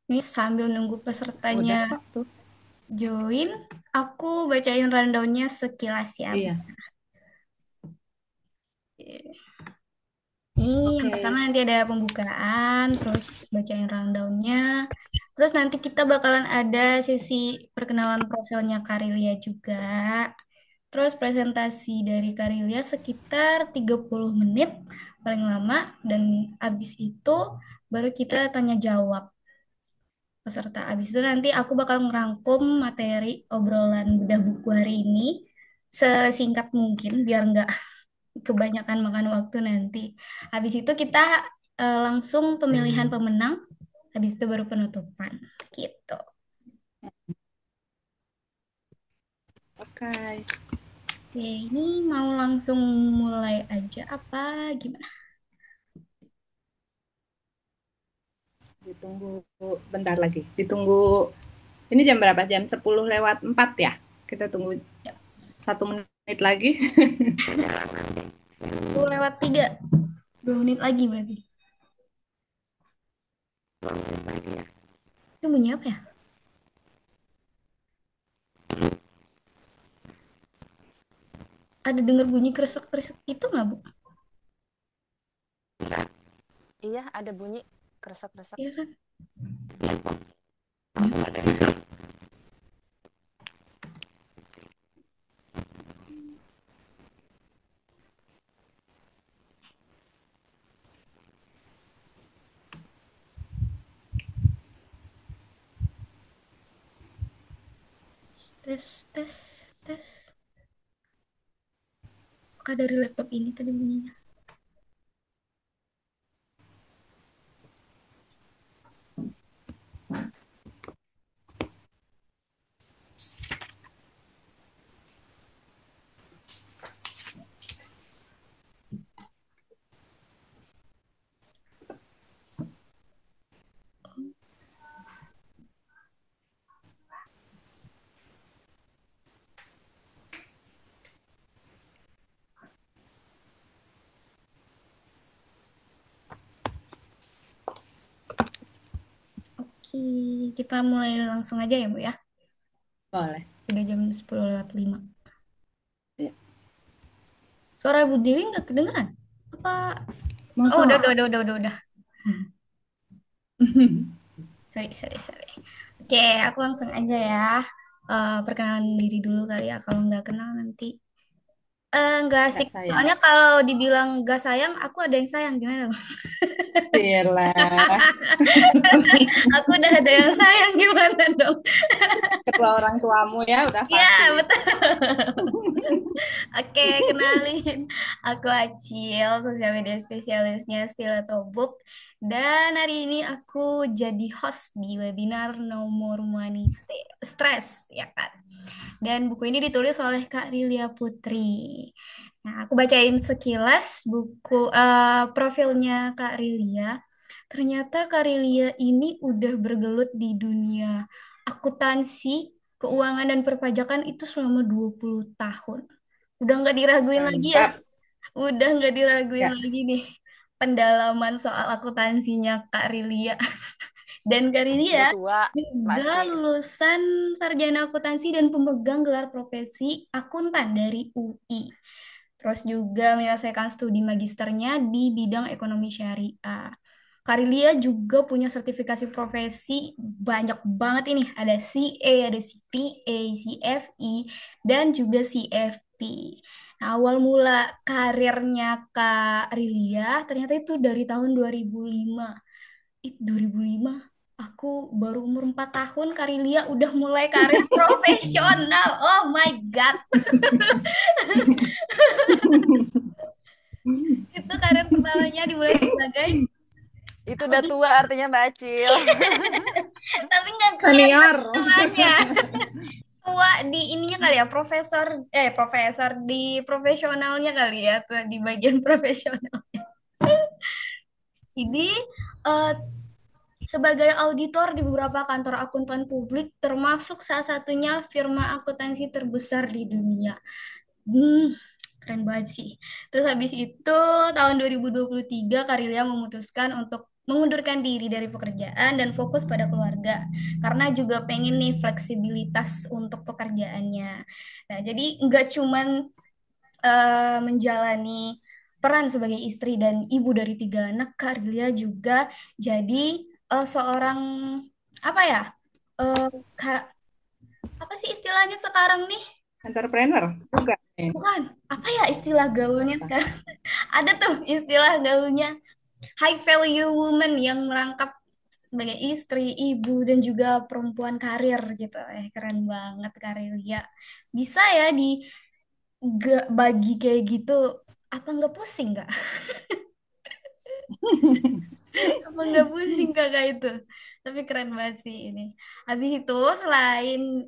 Ini sambil nunggu pesertanya Udah kok tuh. join, aku bacain rundownnya sekilas ya. Iya. Ini yang pertama Oke. nanti ada pembukaan, terus bacain rundownnya. Terus nanti kita bakalan ada sesi perkenalan profilnya Karilia juga. Terus presentasi dari Karilia sekitar 30 menit paling lama. Dan abis itu baru kita tanya jawab peserta. Abis itu nanti aku bakal ngerangkum materi obrolan bedah buku hari ini sesingkat mungkin biar nggak kebanyakan makan waktu nanti. Habis itu kita langsung pemilihan pemenang, habis itu baru penutupan. Gitu. Oke. Oke, ini mau langsung mulai aja apa gimana? Ditunggu bentar lagi. Ditunggu. Ini jam berapa? Jam 10 lewat 4 ya? Kita tunggu Ya, 1 menit lagi. 10 lewat 3, 2 menit lagi berarti. Itu bunyi apa ya? Ada dengar bunyi kresek-kresek itu nggak, Bu? Iya, ada bunyi kresek-kresek. Iya kan? Tes, tes, tes. Apakah dari laptop ini tadi bunyinya? Oke, kita mulai langsung aja ya, Bu ya. Boleh. Udah jam 10 lewat 5. Ya. Suara Bu Dewi nggak kedengeran? Apa? Oh, udah, Masa? udah, udah, udah, udah, udah. Sorry, sorry, sorry. Oke, aku langsung aja ya. Perkenalan diri dulu kali ya. Kalau nggak kenal nanti. Nggak asik. Nggak sayang. Soalnya kalau dibilang nggak sayang, aku ada yang sayang. Gimana? Yelah. Aku udah ada yang sayang. Gimana dong? Kedua orang tuamu ya udah Ya, pasti itu. betul. Oke, kenalin. Aku Acil, sosial media spesialisnya Stila Tobuk. Dan hari ini aku jadi host di webinar No More Money Stress, ya kan? Dan buku ini ditulis oleh Kak Rilia Putri. Nah, aku bacain sekilas buku profilnya Kak Rilia. Ternyata Kak Rilia ini udah bergelut di dunia akuntansi, keuangan dan perpajakan itu selama 20 tahun. Udah nggak diraguin lagi ya. Mantap. Udah nggak diraguin Ya. lagi nih pendalaman soal akuntansinya Kak Rilia. Dan Kak Rilia Udah tua, Mbak juga Cil. lulusan sarjana akuntansi dan pemegang gelar profesi akuntan dari UI. Terus juga menyelesaikan studi magisternya di bidang ekonomi syariah. Karilia juga punya sertifikasi profesi banyak banget ini. Ada CA, ada CPA, CFE, dan juga CFP. Nah, awal mula karirnya Kak Rilia ternyata itu dari tahun 2005. 2005 aku baru umur 4 tahun, Karilia udah mulai karir profesional. Oh my God. Itu karir pertamanya dimulai sebagai Itu apa udah tuh? tua artinya Mbak Cil. Tapi nggak kelihatan Senior. temannya. Tua di ininya kali ya, profesor di profesionalnya kali ya, tuh di bagian profesional. Jadi eh, sebagai auditor di beberapa kantor akuntan publik, termasuk salah satunya firma akuntansi terbesar di dunia. Hmm, keren banget sih. Terus habis itu tahun 2023 Karilia memutuskan untuk mengundurkan diri dari pekerjaan dan fokus pada keluarga karena juga pengen nih fleksibilitas untuk pekerjaannya. Nah, jadi nggak cuman menjalani peran sebagai istri dan ibu dari tiga anak, Kak Ardelia juga jadi seorang apa ya? eh, Kak, apa sih istilahnya sekarang nih? Entrepreneur juga nih. Bukan, apa ya istilah gaulnya Apa? sekarang? Ada tuh istilah gaulnya high value woman yang merangkap sebagai istri, ibu, dan juga perempuan karir gitu. Keren banget karir ya. Bisa ya di bagi kayak gitu. Apa nggak pusing nggak? Apa nggak pusing kakak itu? Tapi keren banget sih ini. Habis itu selain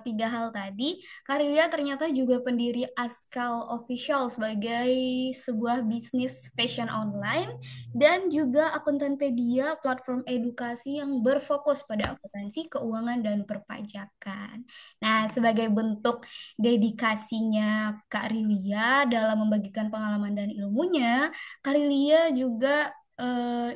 tiga hal tadi, Karilia ternyata juga pendiri Askal Official sebagai sebuah bisnis fashion online dan juga Akuntanpedia, platform edukasi yang berfokus pada akuntansi, keuangan, dan perpajakan. Nah, sebagai bentuk dedikasinya Kak Rilia dalam membagikan pengalaman dan ilmunya, Karilia juga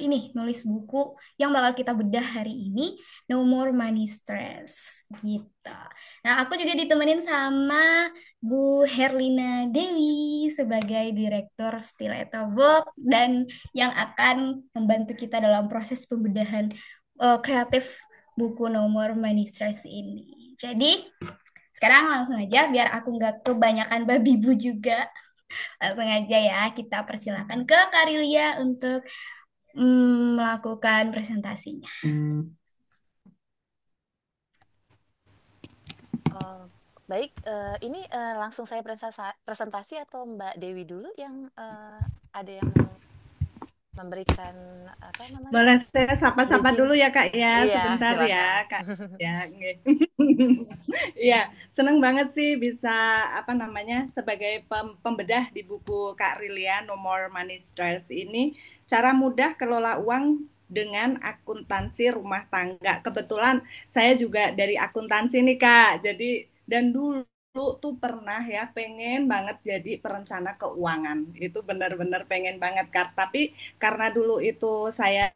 ini nulis buku yang bakal kita bedah hari ini, No More Money Stress gitu. Nah, aku juga ditemenin sama Bu Herlina Dewi sebagai Direktur Stiletto Book dan yang akan membantu kita dalam proses pembedahan kreatif buku No More Money Stress ini. Jadi, sekarang langsung aja biar aku nggak kebanyakan babi bu juga. Langsung aja ya, kita persilakan ke Karilia untuk melakukan presentasinya. Oh, baik, ini langsung saya presentasi atau Mbak Dewi dulu yang ada yang mau memberikan apa namanya Boleh saya sapa-sapa bridging? dulu ya Kak ya, Iya, sebentar silakan. ya Kak. Ya, nggih. Iya, seneng banget sih bisa apa namanya sebagai pembedah di buku Kak Rilia No More Money Stress ini cara mudah kelola uang dengan akuntansi rumah tangga. Kebetulan saya juga dari akuntansi nih Kak. Jadi dan dulu tuh pernah ya pengen banget jadi perencana keuangan. Itu benar-benar pengen banget Kak. Tapi karena dulu itu saya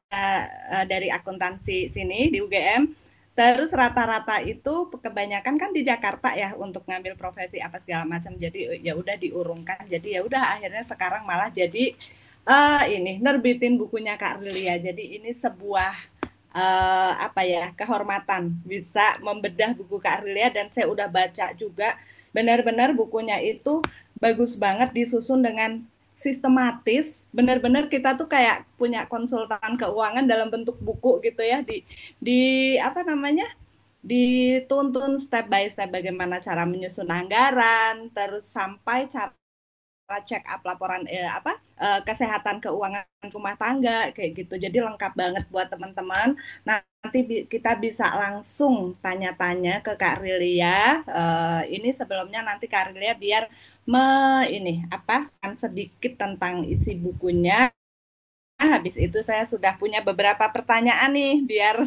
dari akuntansi sini di UGM. Terus rata-rata itu kebanyakan kan di Jakarta ya untuk ngambil profesi apa segala macam. Jadi ya udah diurungkan. Jadi ya udah akhirnya sekarang malah jadi ini nerbitin bukunya Kak Rilia. Jadi ini sebuah apa ya kehormatan bisa membedah buku Kak Rilia dan saya udah baca juga benar-benar bukunya itu bagus banget disusun dengan sistematis benar-benar kita tuh kayak punya konsultan keuangan dalam bentuk buku gitu ya di apa namanya dituntun step by step bagaimana cara menyusun anggaran terus sampai cara check up laporan kesehatan keuangan rumah tangga kayak gitu. Jadi lengkap banget buat teman-teman. Nanti kita bisa langsung tanya-tanya ke Kak Rilia. Ini sebelumnya nanti Kak Rilia biar ini apa kan sedikit tentang isi bukunya. Habis itu saya sudah punya beberapa pertanyaan nih biar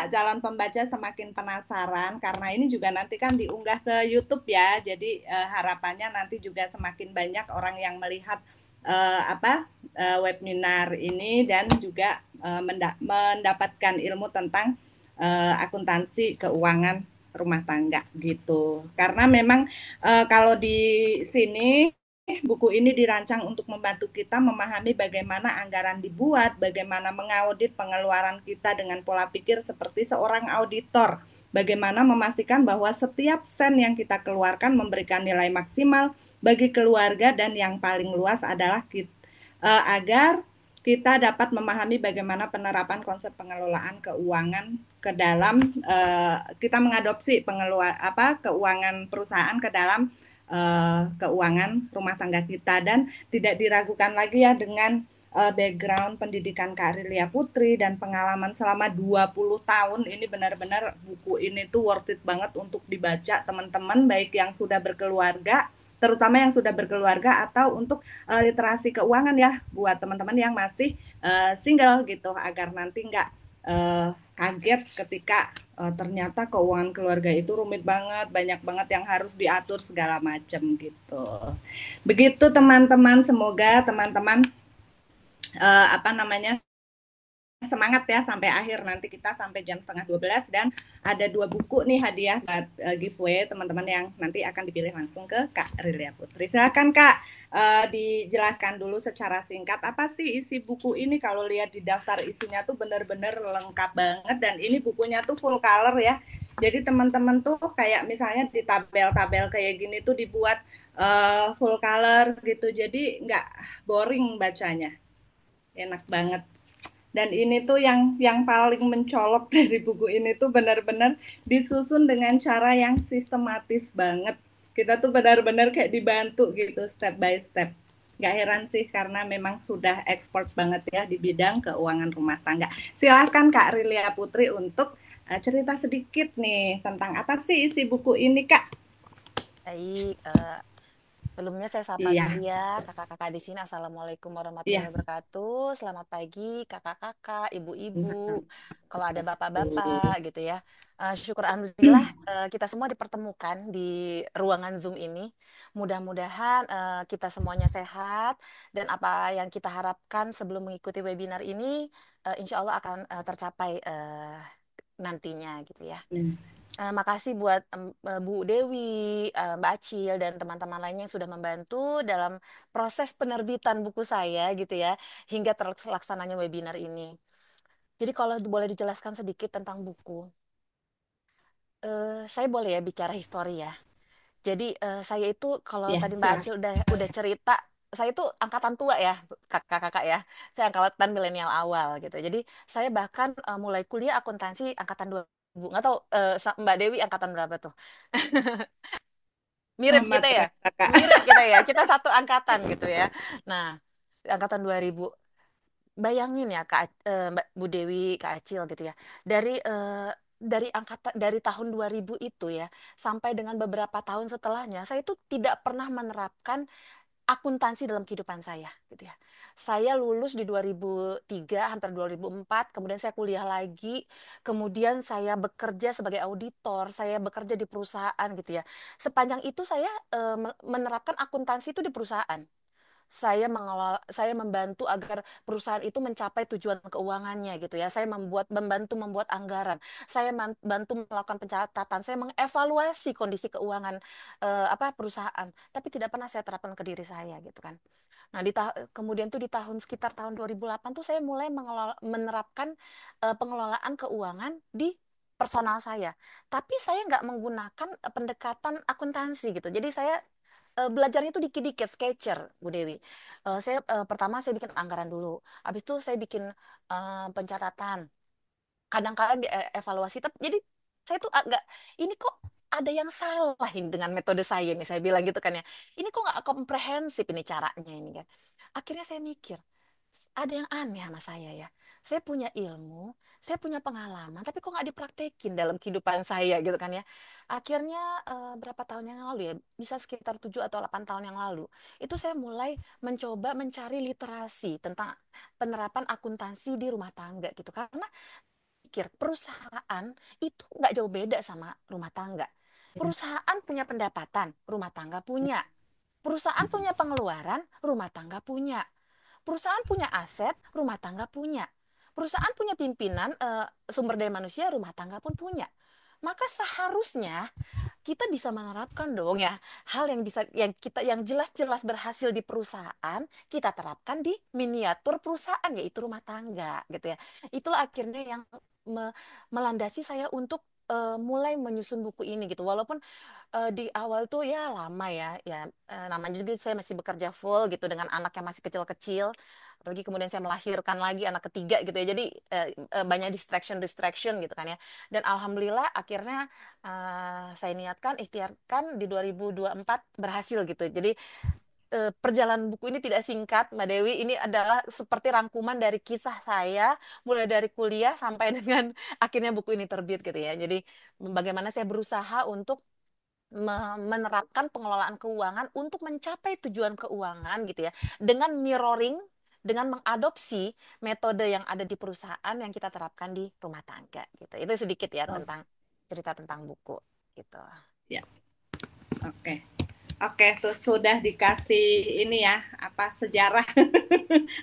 calon pembaca semakin penasaran karena ini juga nanti kan diunggah ke YouTube ya. Jadi harapannya nanti juga semakin banyak orang yang melihat webinar ini dan juga mendapatkan ilmu tentang akuntansi keuangan rumah tangga gitu. Karena memang kalau di sini buku ini dirancang untuk membantu kita memahami bagaimana anggaran dibuat, bagaimana mengaudit pengeluaran kita dengan pola pikir seperti seorang auditor. Bagaimana memastikan bahwa setiap sen yang kita keluarkan memberikan nilai maksimal bagi keluarga dan yang paling luas adalah agar kita dapat memahami bagaimana penerapan konsep pengelolaan keuangan ke dalam kita mengadopsi keuangan perusahaan ke dalam keuangan rumah tangga kita dan tidak diragukan lagi ya dengan background pendidikan Kak Rilia Putri dan pengalaman selama 20 tahun ini benar-benar buku ini tuh worth it banget untuk dibaca teman-teman baik yang sudah berkeluarga terutama yang sudah berkeluarga atau untuk literasi keuangan ya buat teman-teman yang masih single gitu agar nanti nggak kaget ketika ternyata keuangan keluarga itu rumit banget, banyak banget yang harus diatur segala macam gitu. Begitu teman-teman, semoga teman-teman apa namanya, semangat ya sampai akhir, nanti kita sampai jam setengah 12, dan ada 2 buku nih hadiah buat giveaway teman-teman yang nanti akan dipilih langsung ke Kak Rilia Putri. Silakan Kak, dijelaskan dulu secara singkat apa sih isi buku ini. Kalau lihat di daftar isinya tuh bener-bener lengkap banget, dan ini bukunya tuh full color ya. Jadi teman-teman tuh kayak misalnya di tabel-tabel kayak gini tuh dibuat full color gitu, jadi nggak boring bacanya, enak banget. Dan ini tuh yang paling mencolok dari buku ini tuh benar-benar disusun dengan cara yang sistematis banget. Kita tuh benar-benar kayak dibantu gitu step by step. Gak heran sih karena memang sudah expert banget ya di bidang keuangan rumah tangga. Silahkan Kak Rilia Putri untuk cerita sedikit nih tentang apa sih isi buku ini Kak. Baik, sebelumnya saya sapa dulu Iya, ya, kakak-kakak di sini. Assalamualaikum warahmatullahi iya. wabarakatuh. Selamat pagi, kakak-kakak, ibu-ibu. Kalau ada bapak-bapak gitu ya. Syukur alhamdulillah kita semua dipertemukan di ruangan Zoom ini. Mudah-mudahan kita semuanya sehat dan apa yang kita harapkan sebelum mengikuti webinar ini, insya Allah akan tercapai nantinya gitu ya. Makasih buat Bu Dewi, Mbak Acil, dan teman-teman lainnya yang sudah membantu dalam proses penerbitan buku saya gitu ya, hingga terlaksananya webinar ini. Jadi kalau boleh dijelaskan sedikit tentang buku, saya boleh ya bicara histori ya. Jadi saya itu kalau Iya, tadi Mbak silakan. Acil udah cerita, saya itu angkatan tua ya, kakak-kakak ya. Saya angkatan milenial awal gitu. Jadi saya bahkan mulai kuliah akuntansi angkatan 2000. Nggak tahu Mbak Dewi angkatan berapa tuh? Mirip Sama kita ya, keren Kakak. mirip kita ya, kita satu angkatan gitu ya. Nah, angkatan 2000, bayangin ya Kak, Mbak Bu Dewi, Kak Acil gitu ya, dari angkatan dari tahun 2000 itu ya sampai dengan beberapa tahun setelahnya, saya itu tidak pernah menerapkan akuntansi dalam kehidupan saya gitu ya. Saya lulus di 2003, hampir 2004, kemudian saya kuliah lagi, kemudian saya bekerja sebagai auditor, saya bekerja di perusahaan gitu ya. Sepanjang itu saya menerapkan akuntansi itu di perusahaan. Saya membantu agar perusahaan itu mencapai tujuan keuangannya gitu ya. Saya membantu membuat anggaran. Saya bantu melakukan pencatatan. Saya mengevaluasi kondisi keuangan apa perusahaan. Tapi tidak pernah saya terapkan ke diri saya gitu kan. Nah, kemudian tuh di sekitar tahun 2008 tuh saya mulai menerapkan pengelolaan keuangan di personal saya. Tapi saya nggak menggunakan pendekatan akuntansi gitu. Jadi saya belajarnya itu dikit-dikit, sketcher, Bu Dewi. Pertama saya bikin anggaran dulu. Habis itu saya bikin pencatatan. Kadang-kadang dievaluasi. Jadi saya tuh agak, ini kok ada yang salah ini dengan metode saya nih. Saya bilang gitu kan ya. Ini kok nggak komprehensif ini caranya ini kan. Akhirnya saya mikir, ada yang aneh sama saya ya. Saya punya ilmu, saya punya pengalaman, tapi kok nggak dipraktekin dalam kehidupan saya gitu kan ya. Akhirnya berapa tahun yang lalu ya, bisa sekitar 7 atau 8 tahun yang lalu, itu saya mulai mencoba mencari literasi tentang penerapan akuntansi di rumah tangga gitu. Karena pikir perusahaan itu nggak jauh beda sama rumah tangga. Perusahaan punya pendapatan, rumah tangga punya. Perusahaan punya pengeluaran, rumah tangga punya. Perusahaan punya aset, rumah tangga punya. Perusahaan punya pimpinan, sumber daya manusia, rumah tangga pun punya. Maka seharusnya kita bisa menerapkan dong ya hal yang bisa yang jelas-jelas berhasil di perusahaan kita terapkan di miniatur perusahaan yaitu rumah tangga gitu ya. Itulah akhirnya yang melandasi saya untuk mulai menyusun buku ini gitu. Walaupun di awal tuh ya lama ya, namanya juga saya masih bekerja full gitu dengan anak yang masih kecil-kecil. Apalagi kemudian saya melahirkan lagi anak ketiga gitu ya. Jadi banyak distraction gitu kan ya. Dan alhamdulillah akhirnya saya niatkan, ikhtiarkan di 2024 berhasil gitu. Jadi perjalanan buku ini tidak singkat, Mbak Dewi. Ini adalah seperti rangkuman dari kisah saya, mulai dari kuliah sampai dengan akhirnya buku ini terbit gitu ya. Jadi bagaimana saya berusaha untuk menerapkan pengelolaan keuangan untuk mencapai tujuan keuangan gitu ya, dengan mirroring, dengan mengadopsi metode yang ada di perusahaan yang kita terapkan di rumah tangga gitu. Itu sedikit ya Oh, tentang cerita tentang buku gitu. ya, oke. Oke, tuh sudah dikasih ini ya, apa sejarah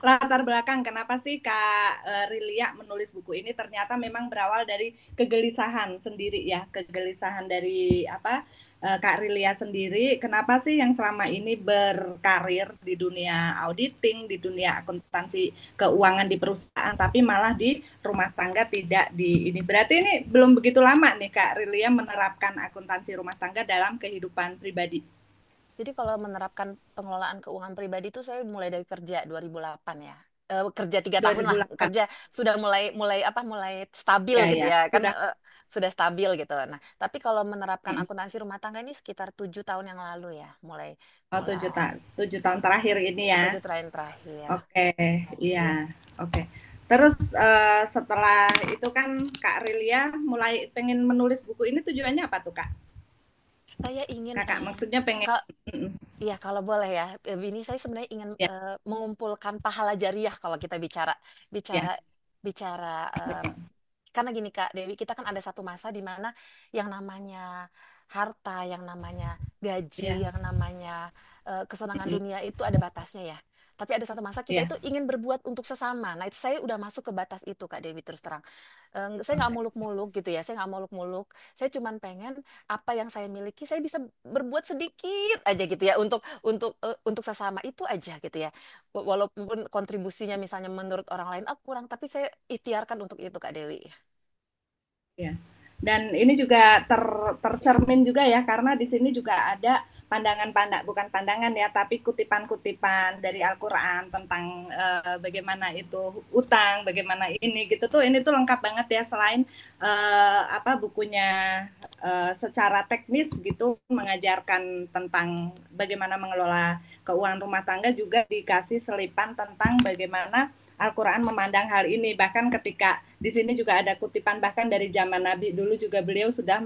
latar belakang kenapa sih Kak Rilia menulis buku ini ternyata memang berawal dari kegelisahan sendiri ya, kegelisahan dari apa Kak Rilia sendiri, kenapa sih yang selama ini berkarir di dunia auditing, di dunia akuntansi keuangan di perusahaan, tapi malah di rumah tangga tidak di ini. Berarti ini belum begitu lama nih Kak Rilia menerapkan akuntansi rumah tangga dalam kehidupan pribadi. Jadi kalau menerapkan pengelolaan keuangan pribadi itu saya mulai dari kerja 2008 ya. Kerja 3 tahun lah, 2008. kerja sudah mulai mulai apa mulai stabil Ya, gitu ya. ya kan, Sudah sudah stabil gitu. Nah, tapi kalau menerapkan akuntansi rumah tangga ini sekitar 7 tahun yang lalu ya, mulai oh, mulai 7 tahun terakhir ini ya. tujuh tahun terakhir. Oke, iya. Oke. Terus setelah itu kan Kak Rilia mulai pengen menulis buku ini tujuannya apa tuh Kak? Saya ingin Kakak maksudnya pengen iya, kalau boleh ya, ini saya sebenarnya ingin ya, mengumpulkan pahala jariah kalau kita bicara ya, bicara bicara karena gini Kak Dewi, kita kan ada satu masa di mana yang namanya harta, yang namanya gaji, ya, yang namanya kesenangan dunia itu ada batasnya ya. Tapi ada satu masa kita ya. itu ingin berbuat untuk sesama. Nah, itu saya udah masuk ke batas itu Kak Dewi terus terang. Saya nggak muluk-muluk gitu ya, saya nggak muluk-muluk. Saya cuman pengen apa yang saya miliki, saya bisa berbuat sedikit aja gitu ya untuk sesama itu aja gitu ya. Walaupun kontribusinya misalnya menurut orang lain kurang, tapi saya ikhtiarkan untuk itu Kak Dewi. Ya. Dan ini juga tercermin juga ya karena di sini juga ada pandangan-pandangan bukan pandangan ya tapi kutipan-kutipan dari Al-Qur'an tentang bagaimana itu utang, bagaimana ini gitu tuh ini tuh lengkap banget ya selain apa bukunya secara teknis gitu mengajarkan tentang bagaimana mengelola keuangan rumah tangga juga dikasih selipan tentang bagaimana Al-Quran memandang hal ini. Bahkan ketika di sini juga ada kutipan bahkan dari zaman Nabi dulu juga beliau sudah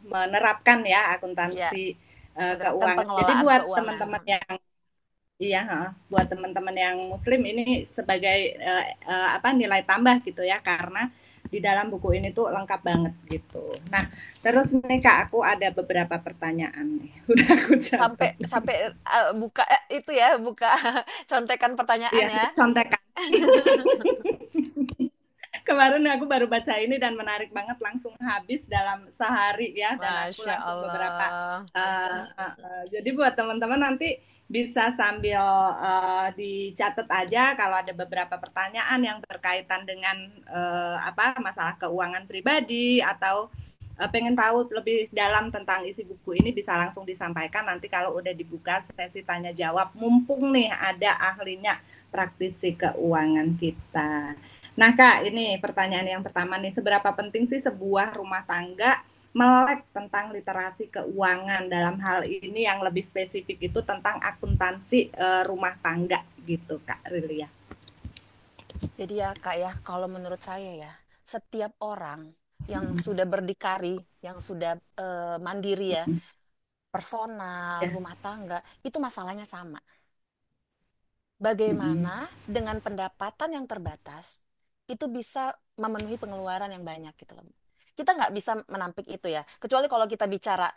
menerapkan ya Ya, akuntansi menerapkan keuangan. Jadi pengelolaan buat keuangan. teman-teman yang iya, buat teman-teman yang Muslim ini sebagai apa nilai tambah gitu ya karena di dalam buku ini tuh lengkap banget gitu. Nah, terus nih Kak, aku ada beberapa pertanyaan nih. Udah aku Sampai catat. sampai buka itu ya, buka contekan pertanyaan Iya, ya. contekan. Kemarin aku baru baca ini dan menarik banget langsung habis dalam sehari ya dan aku Masya langsung beberapa Allah. jadi buat teman-teman nanti bisa sambil dicatat aja kalau ada beberapa pertanyaan yang berkaitan dengan apa masalah keuangan pribadi atau pengen tahu lebih dalam tentang isi buku ini bisa langsung disampaikan nanti kalau udah dibuka sesi tanya jawab mumpung nih ada ahlinya praktisi keuangan kita. Nah Kak, ini pertanyaan yang pertama nih, seberapa penting sih sebuah rumah tangga melek tentang literasi keuangan dalam hal ini yang lebih spesifik itu tentang akuntansi rumah tangga gitu Kak Rilia. Jadi ya Kak ya, kalau menurut saya ya, setiap orang yang sudah berdikari, yang sudah mandiri ya, personal, Ya, rumah tangga, itu masalahnya sama. mm-mm. Bagaimana dengan pendapatan yang terbatas itu bisa memenuhi pengeluaran yang banyak gitu loh. Kita nggak bisa menampik itu ya. Kecuali kalau kita bicara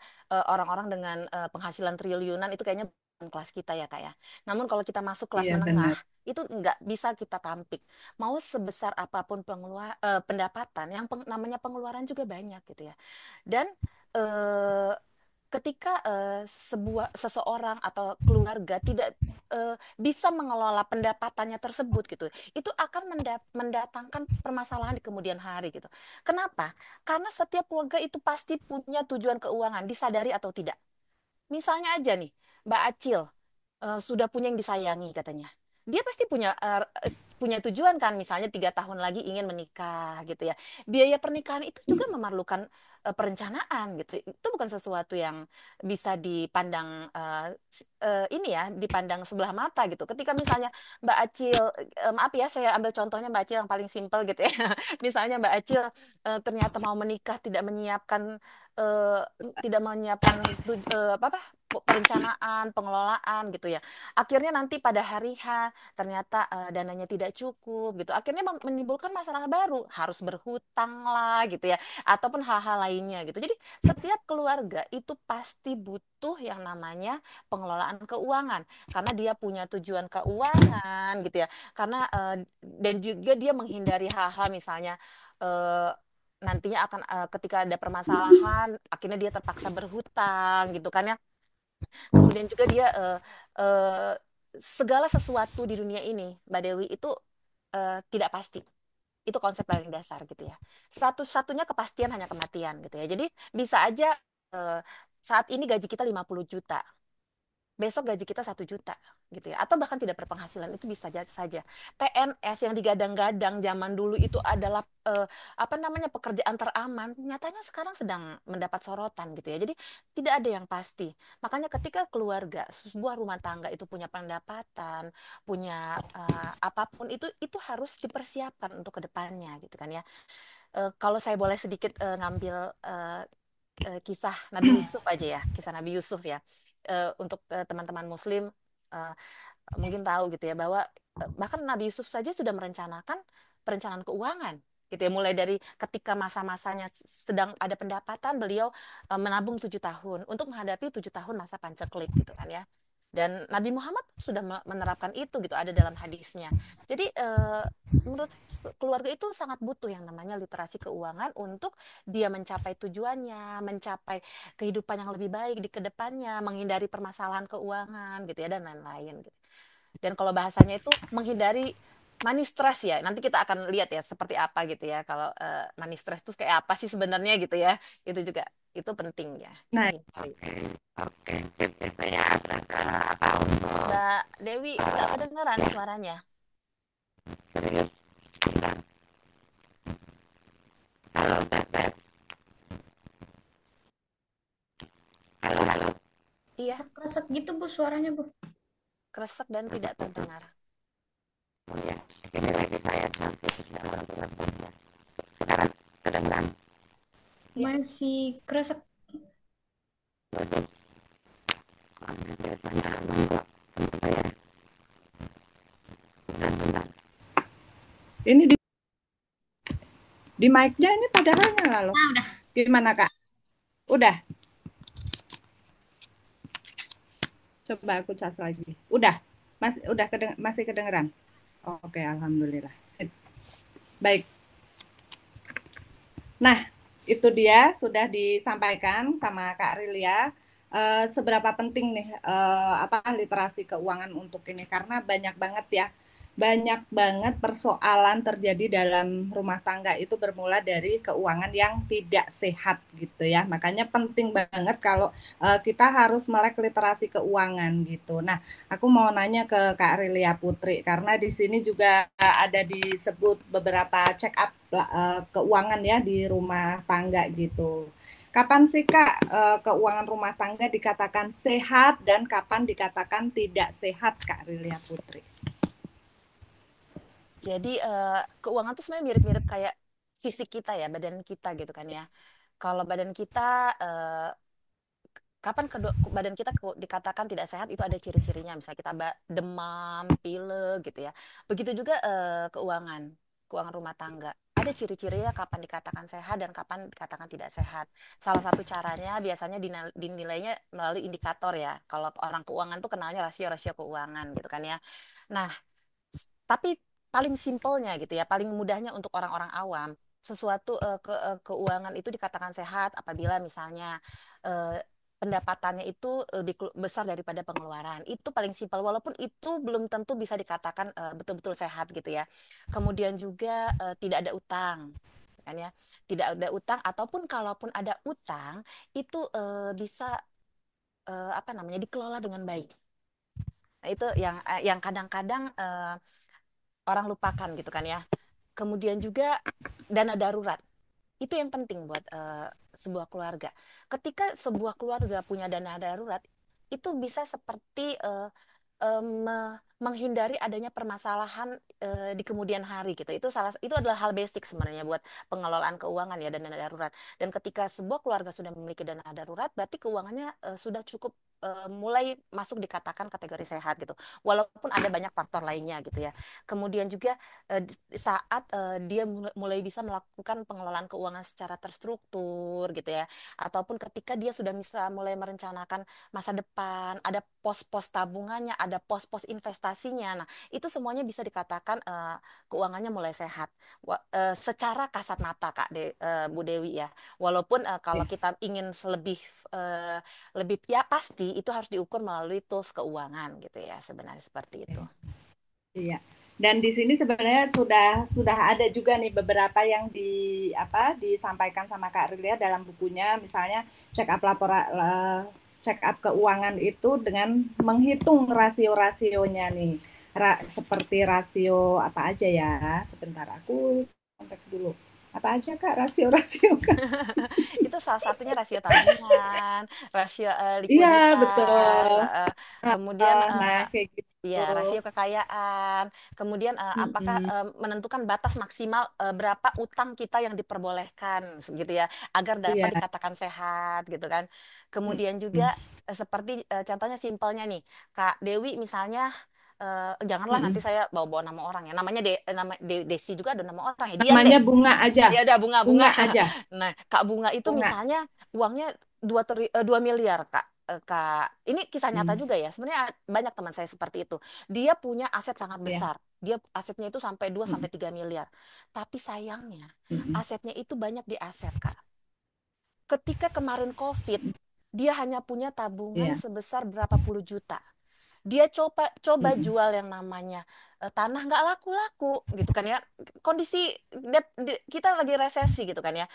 orang-orang dengan penghasilan triliunan itu kayaknya bukan kelas kita ya Kak ya. Namun kalau kita masuk kelas Iya menengah benar. itu nggak bisa kita tampik. Mau sebesar apapun pendapatan, yang namanya pengeluaran juga banyak gitu ya. Dan eh, ketika seseorang atau keluarga tidak bisa mengelola pendapatannya tersebut gitu, itu akan mendatangkan permasalahan di kemudian hari gitu. Kenapa? Karena setiap keluarga itu pasti punya tujuan keuangan, disadari atau tidak. Misalnya aja nih, Mbak Acil sudah punya yang disayangi katanya. Dia pasti punya tujuan kan, misalnya 3 tahun lagi ingin menikah gitu ya. Biaya pernikahan itu juga memerlukan perencanaan gitu. Itu bukan sesuatu yang bisa dipandang ini ya, dipandang sebelah mata gitu. Ketika misalnya Mbak Acil, maaf ya, saya ambil contohnya Mbak Acil yang paling simpel gitu ya. Misalnya Mbak Acil ternyata mau menikah, eh, tidak menyiapkan apa perencanaan, pengelolaan gitu ya. Akhirnya nanti pada hari H ternyata dananya tidak cukup gitu. Akhirnya menimbulkan masalah baru, harus berhutang lah gitu ya, ataupun hal-hal lainnya gitu. Jadi setiap keluarga itu pasti butuh yang namanya pengelolaan keuangan karena dia punya tujuan keuangan gitu ya. Karena dan juga dia menghindari hal-hal misalnya nantinya akan ketika ada permasalahan akhirnya dia terpaksa berhutang gitu kan ya. Kemudian juga dia segala sesuatu di dunia ini, Mbak Dewi itu tidak pasti. Itu konsep paling dasar gitu ya. Satu-satunya kepastian hanya kematian gitu ya. Jadi bisa aja eh, saat ini gaji kita 50 juta, besok gaji kita 1 juta gitu ya, atau bahkan tidak berpenghasilan, itu bisa saja. PNS yang digadang-gadang zaman dulu itu adalah apa namanya, pekerjaan teraman, nyatanya sekarang sedang mendapat sorotan gitu ya. Jadi tidak ada yang pasti. Makanya ketika keluarga, sebuah rumah tangga itu punya pendapatan, punya apapun itu harus dipersiapkan untuk kedepannya gitu kan ya. Kalau saya boleh sedikit ngambil kisah Nabi Yusuf aja ya, kisah Nabi Yusuf ya. Untuk teman-teman Muslim eh, mungkin tahu gitu ya bahwa bahkan Nabi Yusuf saja sudah merencanakan perencanaan keuangan gitu ya, mulai dari ketika masa-masanya sedang ada pendapatan beliau menabung 7 tahun untuk menghadapi 7 tahun masa panceklik gitu kan ya. Dan Nabi Muhammad sudah menerapkan itu gitu, ada dalam hadisnya. Jadi menurut saya keluarga itu sangat butuh yang namanya literasi keuangan untuk dia mencapai tujuannya, mencapai kehidupan yang lebih baik di kedepannya, menghindari permasalahan keuangan gitu ya, dan lain-lain gitu. Dan kalau bahasanya itu menghindari money stress ya. Nanti kita akan lihat ya seperti apa gitu ya. Kalau money stress itu kayak apa sih sebenarnya gitu ya. Itu juga itu penting ya Nah, dihindari. Mbak Dewi nggak kedengeran suaranya. Iya, Kresek-kresek gitu Bu suaranya Bu. kresek dan tidak terdengar. Iya. Masih kresek. ini di mic-nya ini padahal nyala loh. Nah, udah. Gimana Kak? Udah, coba aku cas lagi. Udah, masih kedengeran. Oke, alhamdulillah. Sip. Baik. Nah, itu dia sudah disampaikan sama Kak Rilia. Seberapa penting nih apa literasi keuangan untuk ini, karena banyak banget persoalan terjadi dalam rumah tangga itu bermula dari keuangan yang tidak sehat gitu ya. Makanya penting banget kalau kita harus melek literasi keuangan gitu. Nah, aku mau nanya ke Kak Rilia Putri karena di sini juga ada disebut beberapa check up keuangan ya di rumah tangga gitu. Kapan sih Kak keuangan rumah tangga dikatakan sehat dan kapan dikatakan tidak sehat, Kak Rilia Putri? Jadi keuangan tuh sebenarnya mirip-mirip kayak fisik kita ya, badan kita gitu kan ya. Kalau badan kita kapan badan kita dikatakan tidak sehat itu ada ciri-cirinya, misalnya kita demam, pilek gitu ya. Begitu juga keuangan, keuangan rumah tangga. Ada ciri-cirinya kapan dikatakan sehat dan kapan dikatakan tidak sehat. Salah satu caranya biasanya dinilainya melalui indikator ya. Kalau orang keuangan tuh kenalnya rasio-rasio keuangan gitu kan ya. Nah, tapi paling simpelnya gitu ya, paling mudahnya untuk orang-orang awam, sesuatu keuangan itu dikatakan sehat apabila misalnya eh, pendapatannya itu lebih besar daripada pengeluaran. Itu paling simpel, walaupun itu belum tentu bisa dikatakan betul-betul sehat gitu ya. Kemudian juga tidak ada utang, kan ya. Tidak ada utang ataupun kalaupun ada utang itu bisa apa namanya, dikelola dengan baik. Nah, itu yang kadang-kadang orang lupakan gitu kan ya. Kemudian juga dana darurat. Itu yang penting buat sebuah keluarga. Ketika sebuah keluarga punya dana darurat, itu bisa seperti menghindari adanya permasalahan di kemudian hari gitu. Itu adalah hal basic sebenarnya buat pengelolaan keuangan ya, dana darurat. Dan ketika sebuah keluarga sudah memiliki dana darurat, berarti keuangannya sudah cukup mulai masuk dikatakan kategori sehat gitu. Walaupun ada banyak faktor lainnya gitu ya. Kemudian juga saat dia mulai bisa melakukan pengelolaan keuangan secara terstruktur gitu ya, ataupun ketika dia sudah bisa mulai merencanakan masa depan, ada pos-pos tabungannya, ada pos-pos investasinya. Nah, itu semuanya bisa dikatakan keuangannya mulai sehat. Secara kasat mata, Bu Dewi ya. Walaupun kalau kita ingin eh, lebih ya pasti itu harus diukur melalui tools keuangan gitu ya, sebenarnya seperti itu. Iya. Dan di sini sebenarnya sudah ada juga nih beberapa yang disampaikan sama Kak Rilia dalam bukunya, misalnya check up keuangan itu dengan menghitung rasio-rasionya nih. Seperti rasio apa aja ya? Sebentar aku kontak dulu. Apa aja Kak rasio-rasio Kak? Itu salah satunya rasio tabungan, rasio Iya, likuiditas, betul. kemudian Nah, kayak gitu. ya, rasio kekayaan. Kemudian apakah Mm-mm. menentukan batas maksimal berapa utang kita yang diperbolehkan gitu ya, agar dapat Iya. dikatakan sehat gitu kan. Kemudian Mm-mm. juga seperti contohnya simpelnya nih, Kak Dewi misalnya janganlah nanti Mm-mm. saya bawa-bawa nama orang ya. Namanya Desi juga ada nama orang ya. Dian deh. Namanya bunga aja. Ya udah bunga-bunga. Bunga aja. Nah, Kak Bunga itu Bunga. misalnya uangnya 2 miliar, Kak. Kak, ini kisah nyata Hmm. juga ya. Sebenarnya banyak teman saya seperti itu. Dia punya aset sangat Ya. besar. Dia asetnya itu sampai 2 Mm-mm. sampai 3 miliar. Tapi sayangnya Mm-mm. asetnya itu banyak di aset, Kak. Ketika kemarin COVID, dia hanya punya tabungan Iya. sebesar berapa puluh juta. Dia coba Mm-mm. jual yang namanya tanah, nggak laku-laku gitu kan ya. Kondisi kita lagi resesi gitu kan ya,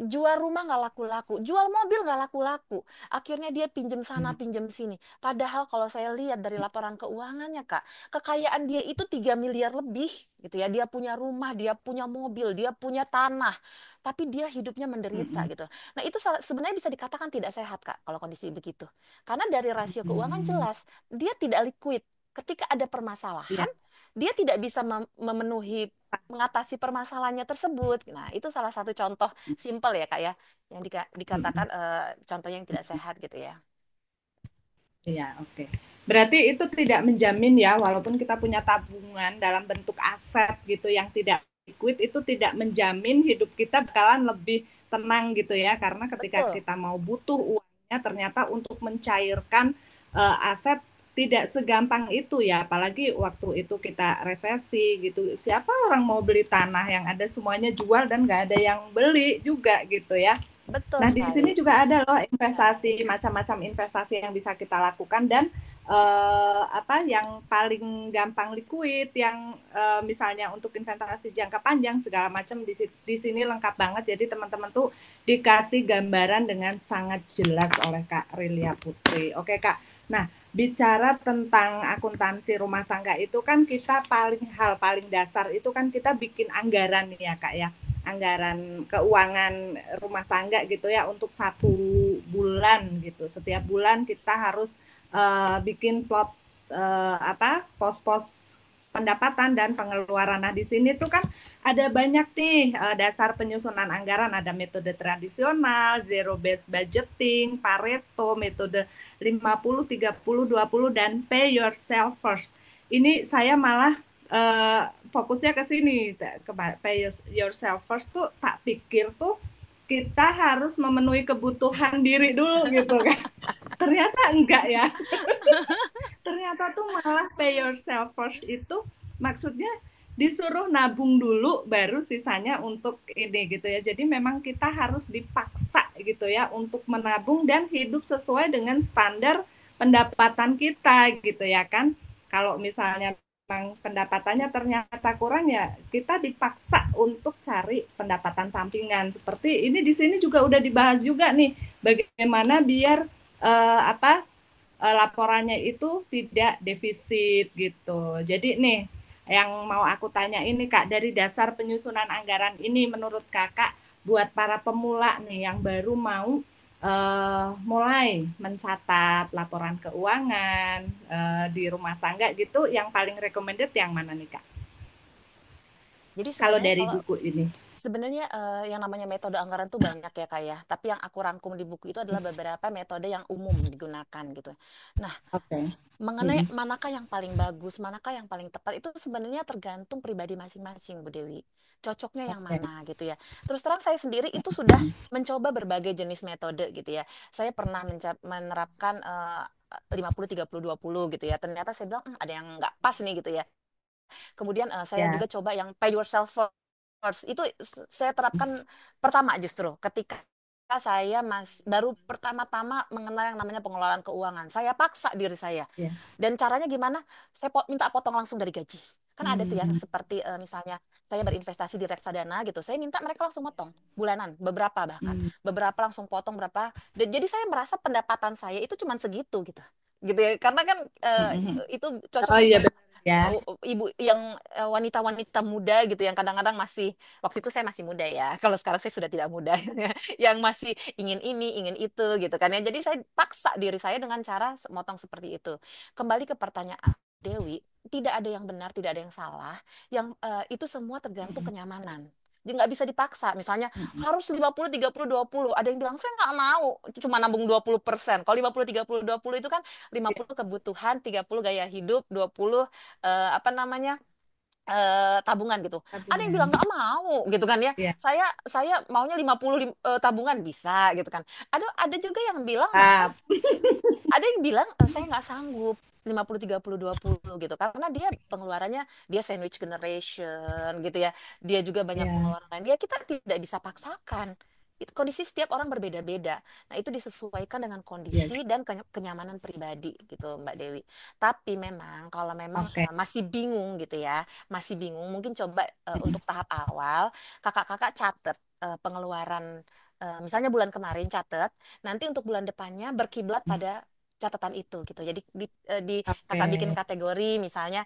jual rumah nggak laku-laku, jual mobil nggak laku-laku. Akhirnya dia pinjem sana, Mm. pinjem sini. Padahal kalau saya lihat dari laporan keuangannya, Kak, kekayaan dia itu 3 miliar lebih gitu ya. Dia punya rumah, dia punya mobil, dia punya tanah. Tapi dia hidupnya menderita Mm-mm. gitu. Nah, itu sebenarnya bisa dikatakan tidak sehat, Kak, kalau kondisi begitu. Karena dari rasio keuangan Mm. jelas, dia tidak liquid. Ketika ada Iya. permasalahan, dia tidak bisa memenuhi mengatasi permasalahannya tersebut. Nah, itu salah satu contoh simple ya Kak ya, yang Mm-mm. dikatakan contohnya yang tidak sehat gitu ya. Iya, oke. Berarti itu tidak menjamin ya, walaupun kita punya tabungan dalam bentuk aset gitu yang tidak liquid, itu tidak menjamin hidup kita bakalan lebih tenang gitu ya, karena ketika Betul, kita mau butuh uangnya ternyata untuk mencairkan aset tidak segampang itu ya, apalagi waktu itu kita resesi gitu. Siapa orang mau beli tanah yang ada semuanya jual dan nggak ada yang beli juga gitu ya. betul Nah, di sekali. sini juga ada loh investasi, macam-macam investasi yang bisa kita lakukan dan yang paling gampang liquid, yang misalnya untuk investasi jangka panjang segala macam di sini lengkap banget. Jadi teman-teman tuh dikasih gambaran dengan sangat jelas oleh Kak Rilia Putri. Oke Kak. Nah, bicara tentang akuntansi rumah tangga itu kan kita hal paling dasar itu kan kita bikin anggaran nih ya Kak ya, anggaran keuangan rumah tangga gitu ya untuk 1 bulan gitu. Setiap bulan kita harus bikin plot pos-pos pendapatan dan pengeluaran. Nah, di sini tuh kan ada banyak nih dasar penyusunan anggaran, ada metode tradisional, zero based budgeting, Pareto, metode 50 30 20 dan pay yourself first. Ini saya malah fokusnya ke sini, ke pay yourself first tuh tak pikir tuh kita harus memenuhi kebutuhan diri dulu gitu kan. Ternyata enggak ya. Ternyata tuh malah pay yourself first itu maksudnya disuruh nabung dulu baru sisanya untuk ini gitu ya. Jadi memang kita harus dipaksa gitu ya untuk menabung dan hidup sesuai dengan standar pendapatan kita gitu ya kan. Kalau misalnya memang pendapatannya ternyata kurang ya kita dipaksa untuk cari pendapatan sampingan. Seperti ini di sini juga udah dibahas juga nih bagaimana biar laporannya itu tidak defisit gitu. Jadi nih yang mau aku tanya ini Kak, dari dasar penyusunan anggaran ini menurut Kakak buat para pemula nih yang baru mau mulai mencatat laporan keuangan di rumah tangga gitu, yang paling recommended yang mana nih Kak? Jadi Kalau sebenarnya dari kalau buku ini. sebenarnya yang namanya metode anggaran tuh banyak ya Kak ya. Tapi yang aku rangkum di buku itu adalah beberapa metode yang umum digunakan gitu. Nah, Oke. mengenai Mm-mm. manakah yang paling bagus, manakah yang paling tepat, itu sebenarnya tergantung pribadi masing-masing, Bu Dewi. Cocoknya yang Oke. mana gitu ya. Terus terang saya sendiri itu sudah mencoba berbagai jenis metode gitu ya. Saya pernah menerapkan 50, 30, 20 gitu ya. Ternyata saya bilang, ada yang nggak pas nih gitu ya. Kemudian saya Ya. juga coba yang pay yourself first. Itu saya terapkan pertama justru ketika saya baru pertama-tama mengenal yang namanya pengelolaan keuangan. Saya paksa diri saya. Ya. Dan caranya gimana? Saya minta potong langsung dari gaji. Kan ada tuh ya Hmm. seperti misalnya saya berinvestasi di reksadana gitu. Saya minta mereka langsung potong bulanan, beberapa bahkan. Hmm. Beberapa langsung potong berapa. Dan jadi saya merasa pendapatan saya itu cuma segitu gitu. Gitu ya. Karena kan Hmm. itu cocok Oh iya untuk benar ya. ibu yang wanita-wanita muda gitu yang kadang-kadang masih waktu itu saya masih muda ya kalau sekarang saya sudah tidak muda yang masih ingin ini ingin itu gitu kan ya jadi saya paksa diri saya dengan cara motong seperti itu kembali ke pertanyaan Dewi tidak ada yang benar tidak ada yang salah yang itu semua tergantung Hmm. kenyamanan jadi nggak bisa dipaksa misalnya Hmm. harus 50 30 20 ada yang bilang saya nggak mau cuma nabung 20% kalau 50 30 20 itu kan Ya, 50 kebutuhan 30 gaya hidup 20 apa namanya tabungan gitu. Ada yang tabungan. bilang nggak mau gitu kan ya. Ya. Saya maunya 50 tabungan bisa gitu kan. Ada juga yang bilang bahkan Ah, ada yang bilang saya nggak sanggup 50 30 20 gitu karena dia pengeluarannya dia sandwich generation gitu ya. Dia juga banyak ya. pengeluaran lain. Ya kita tidak bisa paksakan. Itu kondisi setiap orang berbeda-beda. Nah, itu disesuaikan dengan Ya. kondisi dan kenyamanan pribadi gitu, Mbak Dewi. Tapi memang kalau memang Oke. masih bingung gitu ya, masih bingung, mungkin coba untuk tahap awal kakak-kakak catat pengeluaran misalnya bulan kemarin catat, nanti untuk bulan depannya berkiblat pada catatan itu gitu. Jadi kakak bikin Oke. kategori misalnya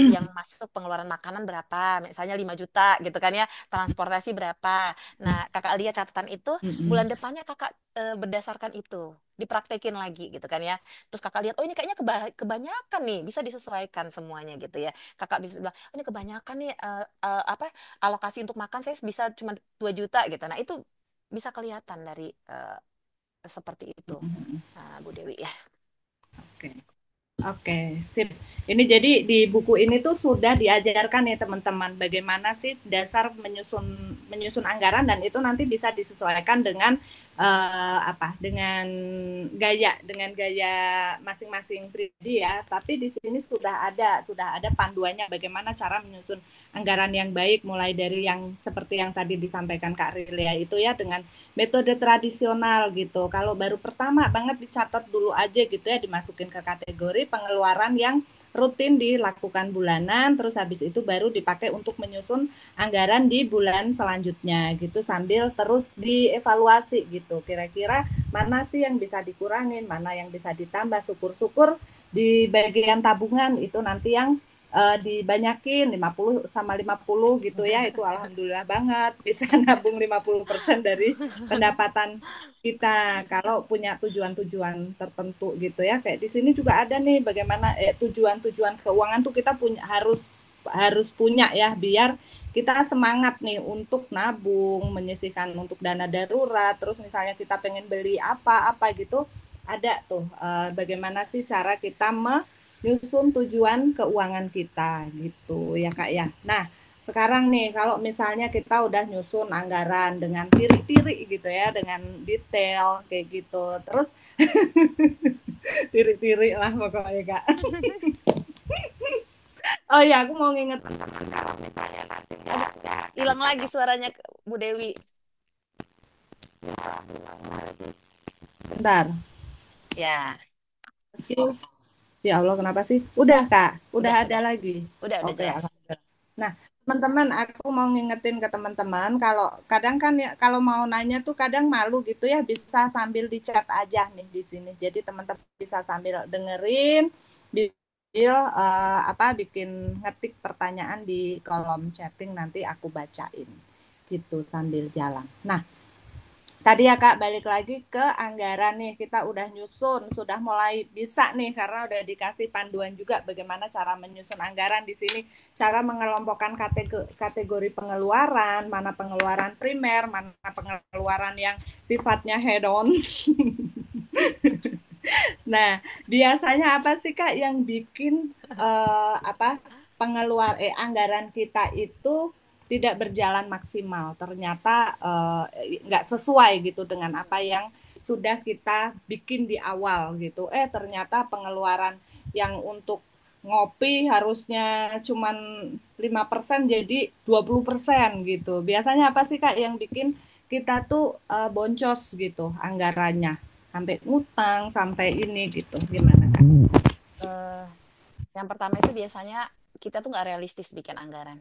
yang masuk pengeluaran makanan berapa, misalnya 5 juta gitu kan ya, transportasi berapa. Nah, kakak lihat catatan itu, Mm-mm. bulan depannya kakak berdasarkan itu dipraktekin lagi gitu kan ya. Terus kakak lihat, oh ini kayaknya kebanyakan nih, bisa disesuaikan semuanya gitu ya. Kakak bisa bilang, oh, ini kebanyakan nih apa alokasi untuk makan saya bisa cuma 2 juta gitu. Nah, itu bisa kelihatan dari seperti itu, Bu Dewi ya. Oke. Oke, sip. Ini jadi di buku ini tuh sudah diajarkan ya teman-teman bagaimana sih dasar menyusun menyusun anggaran dan itu nanti bisa disesuaikan dengan apa? Dengan gaya masing-masing pribadi ya. Tapi di sini sudah ada panduannya bagaimana cara menyusun anggaran yang baik mulai dari yang seperti yang tadi disampaikan Kak Rilia itu ya dengan metode tradisional gitu. Kalau baru pertama banget dicatat dulu aja gitu ya, dimasukin ke kategori pengeluaran yang rutin dilakukan bulanan, terus habis itu baru dipakai untuk menyusun anggaran di bulan selanjutnya gitu sambil terus dievaluasi gitu. Kira-kira mana sih yang bisa dikurangin, mana yang bisa ditambah, syukur-syukur di bagian tabungan itu nanti yang dibanyakin 50 sama 50 gitu ya, itu alhamdulillah banget bisa nabung 50% dari pendapatan kita kalau punya tujuan-tujuan tertentu gitu ya. Kayak di sini juga ada nih bagaimana tujuan-tujuan keuangan tuh kita punya harus harus punya ya biar kita semangat nih untuk nabung, menyisihkan untuk dana darurat, terus misalnya kita pengen beli apa-apa gitu, ada tuh bagaimana sih cara kita menyusun tujuan keuangan kita gitu ya Kak ya. Nah, sekarang nih kalau misalnya kita udah nyusun anggaran dengan tirik-tirik gitu ya, dengan detail kayak gitu. Terus tirik-tirik lah pokoknya Kak. Oh ya, aku mau nginget teman-teman kalau misalnya nanti Aduh, hilang lagi suaranya Bu Dewi. bentar. Ya, Ya Allah, kenapa sih? Udah Kak, udah ada udah. lagi. Udah Oke, jelas. alhamdulillah. Nah, teman-teman, aku mau ngingetin ke teman-teman kalau kadang kan ya kalau mau nanya tuh kadang malu gitu ya, bisa sambil di chat aja nih di sini. Jadi teman-teman bisa sambil dengerin, apa bikin ngetik pertanyaan di kolom chatting nanti aku bacain gitu sambil jalan. Nah, Tadi ya Kak, balik lagi ke anggaran nih. Kita udah nyusun, sudah mulai bisa nih karena udah dikasih panduan juga bagaimana cara menyusun anggaran di sini, cara mengelompokkan kategori pengeluaran, mana pengeluaran primer, mana pengeluaran yang sifatnya head on. Nah, biasanya apa sih Kak yang bikin apa anggaran kita itu tidak berjalan maksimal? Ternyata nggak sesuai gitu dengan apa yang sudah kita bikin di awal gitu. Ternyata pengeluaran yang untuk ngopi harusnya cuman 5% jadi 20% gitu. Biasanya apa sih Kak yang bikin kita tuh boncos gitu anggarannya? Sampai ngutang, sampai ini gitu. Gimana Kak? Eh, yang pertama itu biasanya kita tuh nggak realistis bikin anggaran.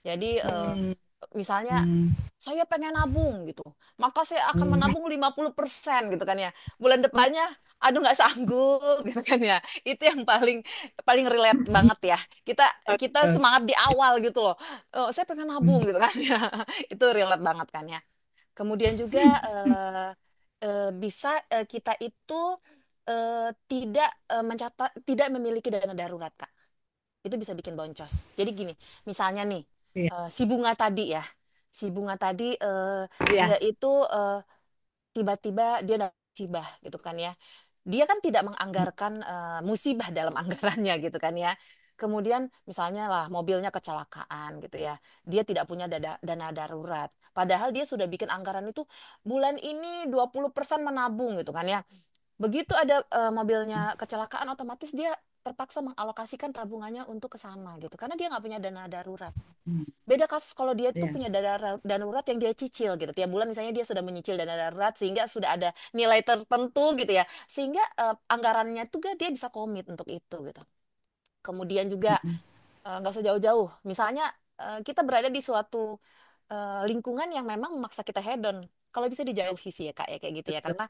Jadi Hmm, misalnya hmm, saya pengen nabung gitu, maka saya akan hmm. menabung 50% gitu kan ya. Bulan depannya, aduh nggak sanggup gitu kan ya. Itu yang paling paling relate banget ya. Kita kita semangat di awal gitu loh. Saya pengen nabung gitu kan ya. Itu relate banget kan ya. Kemudian juga bisa kita itu tidak tidak memiliki dana darurat, Kak. Itu bisa bikin boncos. Jadi gini, misalnya nih, Iya, si bunga tadi ya, si bunga tadi dia iya, itu tiba-tiba dia dapat musibah gitu kan ya. Dia kan tidak menganggarkan musibah dalam anggarannya gitu kan ya. Kemudian misalnya lah mobilnya kecelakaan gitu ya. Dia tidak punya dana darurat. Padahal dia sudah bikin anggaran itu bulan ini 20% menabung gitu kan ya. Begitu ada mobilnya kecelakaan, otomatis dia terpaksa mengalokasikan tabungannya untuk ke sana gitu. Karena dia nggak punya dana darurat. Beda kasus kalau dia tuh iya. punya dana darurat yang dia cicil gitu. Tiap bulan misalnya dia sudah menyicil dana darurat sehingga sudah ada nilai tertentu gitu ya. Sehingga anggarannya tuh dia bisa komit untuk itu gitu. Kemudian juga nggak usah jauh-jauh. Misalnya kita berada di suatu lingkungan yang memang memaksa kita hedon. Kalau bisa dijauhi sih ya Kak ya kayak gitu ya. Betul. Karena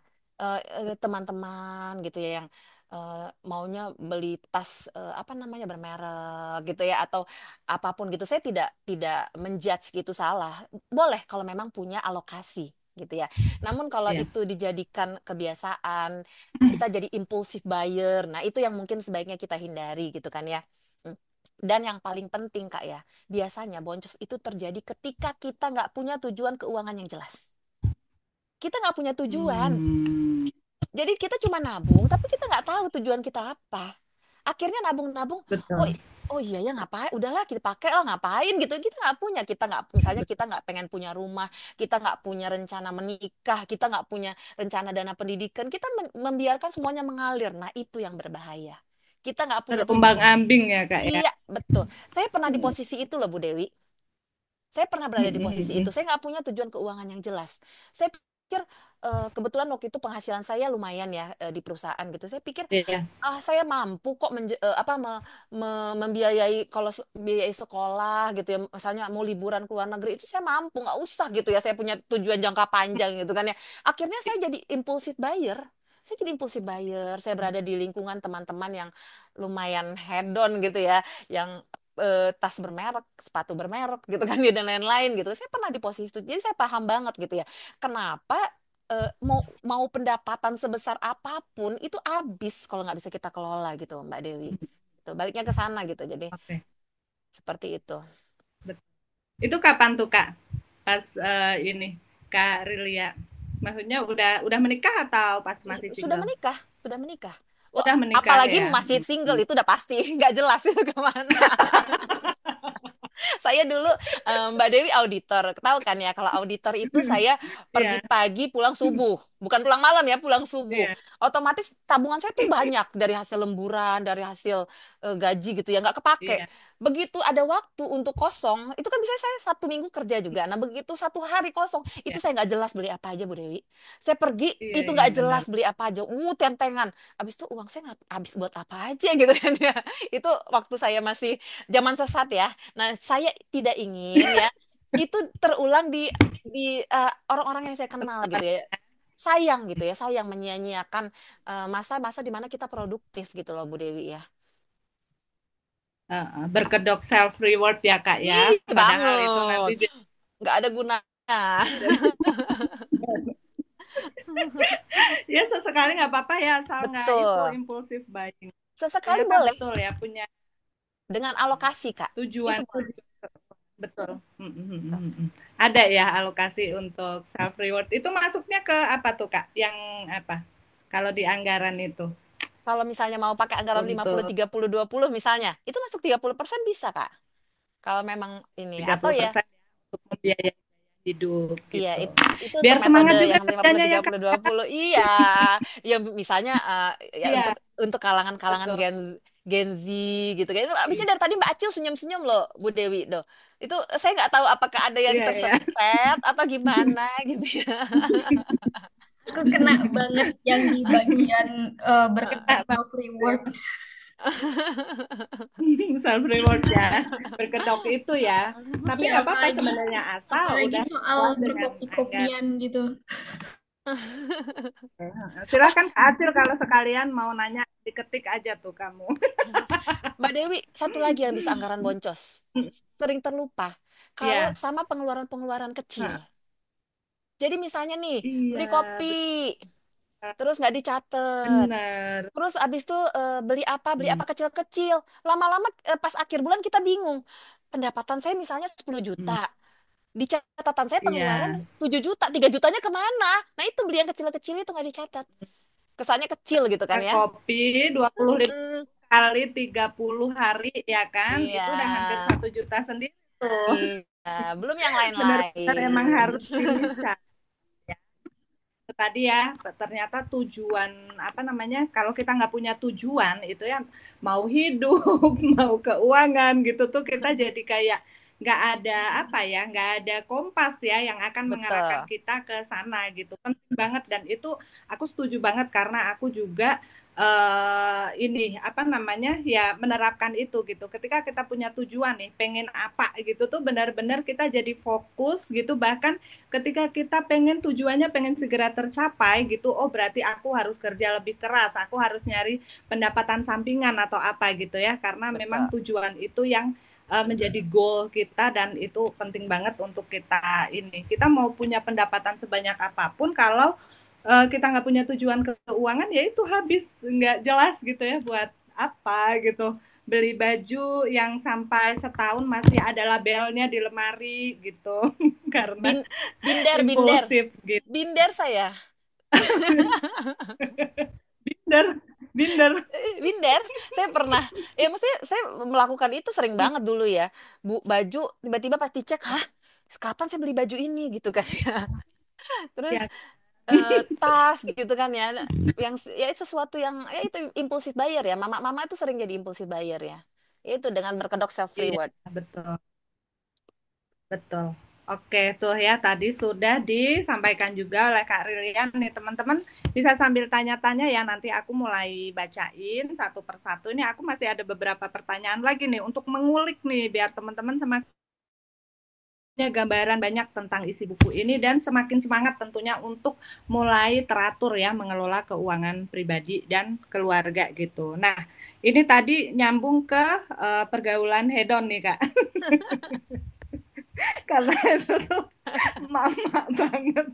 teman-teman gitu ya yang maunya beli tas apa namanya bermerek gitu ya atau apapun gitu. Saya tidak tidak menjudge gitu salah. Boleh kalau memang punya alokasi gitu ya. Namun kalau Iya. itu dijadikan kebiasaan, kita jadi impulsif buyer. Nah, itu yang mungkin sebaiknya kita hindari gitu kan ya. Hmm. Dan yang paling penting Kak ya, biasanya boncos itu terjadi ketika kita nggak punya tujuan keuangan yang jelas. Kita nggak punya tujuan. Hmm, Jadi kita cuma nabung, tapi kita nggak tahu tujuan kita apa. Akhirnya nabung-nabung, oh betul. oh iya ya ngapain? Udahlah kita pakai lah ngapain gitu. Kita nggak punya, kita nggak misalnya kita nggak pengen punya rumah, kita nggak punya rencana menikah, kita nggak punya rencana dana pendidikan, kita membiarkan semuanya mengalir. Nah itu yang berbahaya. Kita nggak punya tujuan. Terumbang-ambing ya Kak ya. Iya betul. Saya pernah di posisi itu loh Bu Dewi. Saya pernah Hmm, berada di hmm, posisi hmm, itu. hmm. Saya nggak punya tujuan keuangan yang jelas. Saya pikir kebetulan waktu itu penghasilan saya lumayan ya di perusahaan gitu. Saya pikir Iya, saya mampu kok membiayai kalau biayai sekolah gitu ya. Misalnya mau liburan ke luar negeri itu saya mampu nggak usah gitu ya. Saya punya tujuan jangka panjang gitu kan ya. Akhirnya saya jadi impulsive buyer. Saya jadi impulsive buyer. Saya berada di lingkungan teman-teman yang lumayan hedon gitu ya, yang tas bermerek, sepatu bermerek gitu kan ya dan lain-lain gitu. Saya pernah di posisi itu. Jadi saya paham banget gitu ya. Kenapa mau mau pendapatan sebesar apapun itu habis kalau nggak bisa kita kelola gitu Mbak Dewi. Tuh, baliknya ke sana gitu. Jadi oke. seperti itu. Betul. Itu kapan tuh Kak? Pas ini Kak Rilia. Maksudnya udah menikah atau pas masih Sudah single? menikah, sudah menikah. Wah, Udah menikah apalagi ya. masih single itu udah pasti nggak jelas itu kemana. Saya dulu Mbak Dewi auditor. Tahu kan ya kalau auditor itu saya pergi Iya, pagi pulang subuh. Bukan pulang malam ya, pulang subuh. iya, Otomatis tabungan saya tuh banyak dari hasil lemburan, dari hasil gaji gitu ya, nggak kepake. iya, Begitu ada waktu untuk kosong, itu kan bisa saya Sabtu Minggu kerja juga. Nah begitu satu hari kosong, itu iya, saya nggak jelas beli apa aja Bu Dewi. Saya pergi, iya, itu iya nggak benar. jelas beli apa aja. Tentengan. Habis itu uang saya nggak habis buat apa aja gitu kan ya. Itu waktu saya masih zaman sesat ya. Nah, saya tidak ingin ya itu terulang di orang-orang yang saya kenal gitu ya. Sayang gitu ya, sayang menyia-nyiakan masa-masa di mana kita produktif gitu loh Bu Dewi ya. Berkedok self reward ya Kak ya. Ih, Padahal itu banget. nanti Nggak ada gunanya. Ya sesekali nggak apa-apa ya, asal nggak itu Betul. impulsif buying. Sesekali Ternyata boleh betul ya, punya dengan alokasi, Kak. Itu tujuan. boleh. Betul. Ada ya alokasi untuk self reward. Itu masuknya ke apa tuh Kak? Yang apa? Kalau di anggaran itu Kalau misalnya mau pakai anggaran 50 untuk 30 20 misalnya, itu masuk 30% bisa, Kak. Kalau memang ini tiga atau puluh ya persen untuk membiayai hidup iya gitu. itu Biar tuh metode semangat juga yang 50 kerjanya ya Kak. 30 20. Iya. Ya misalnya ya Iya, untuk kalangan-kalangan betul. Gen Z gitu kan. Itu abisnya dari tadi Mbak Acil senyum-senyum loh, Bu Dewi doh. Itu saya nggak tahu apakah ada yang Iya, ya. tersetet atau gimana gitu ya. Aku kena banget yang di bagian berkedok Kena self reward. self reward ya. Berkedok itu ya. Tapi Iya, nggak apa-apa apalagi sebenarnya asal apalagi udah soal puas dengan anggaran. berkopi-kopian gitu. Silakan Kak Acil kalau sekalian mau nanya diketik aja tuh kamu. Mbak Dewi, satu lagi yang bisa anggaran boncos. Sering terlupa. Kalau Iya, sama pengeluaran-pengeluaran kecil. Jadi misalnya nih, beli iya, kopi, terus nggak dicatat. benar. Terus abis itu beli Hmm, apa kecil-kecil. Lama-lama pas akhir bulan kita bingung. Pendapatan saya misalnya 10 juta. hmm. Di catatan saya pengeluaran Iya, 7 juta. 3 jutanya kemana? Nah itu beli yang kecil-kecil itu nggak dicatat. Kesannya kecil gitu kan ya. kopi 25 Mm, kali 30 hari ya kan, iya. itu udah hampir 1 juta sendiri tuh. Iya. Belum yang Benar-benar emang lain-lain. harus dilicak. Tadi ya ternyata tujuan apa namanya kalau kita nggak punya tujuan itu ya mau hidup mau keuangan gitu tuh kita jadi kayak nggak ada apa ya nggak ada kompas ya yang akan mengarahkan Betul. kita ke sana gitu penting banget dan itu aku setuju banget karena aku juga ini apa namanya ya menerapkan itu gitu ketika kita punya tujuan nih pengen apa gitu tuh benar-benar kita jadi fokus gitu bahkan ketika kita pengen tujuannya pengen segera tercapai gitu oh berarti aku harus kerja lebih keras aku harus nyari pendapatan sampingan atau apa gitu ya karena memang Betul. tujuan itu yang menjadi goal kita dan itu penting banget untuk kita ini kita mau punya pendapatan sebanyak apapun kalau kita nggak punya tujuan keuangan ya itu habis nggak jelas gitu ya buat apa gitu beli baju yang sampai setahun masih ada labelnya di lemari gitu karena Bin, binder. impulsif gitu. Binder saya. Binder, binder. Binder. Saya pernah. Ya maksudnya saya melakukan itu sering banget dulu ya. Baju tiba-tiba pas dicek, hah? Kapan saya beli baju ini gitu kan ya. Terus Ya, tas gitu kan ya. Yang ya itu sesuatu yang ya itu impulsif buyer ya. Mama-mama itu sering jadi impulsif buyer ya. Itu dengan berkedok self iya, reward. betul, betul. Oke, tuh ya tadi sudah disampaikan juga oleh Kak Rilian nih teman-teman bisa sambil tanya-tanya ya nanti aku mulai bacain satu persatu. Ini aku masih ada beberapa pertanyaan lagi nih untuk mengulik nih biar teman-teman semakin gambaran banyak tentang isi buku ini dan semakin semangat tentunya untuk mulai teratur ya mengelola keuangan pribadi dan keluarga gitu. Nah, ini tadi nyambung ke pergaulan hedon nih Kak. Karena itu tuh mama banget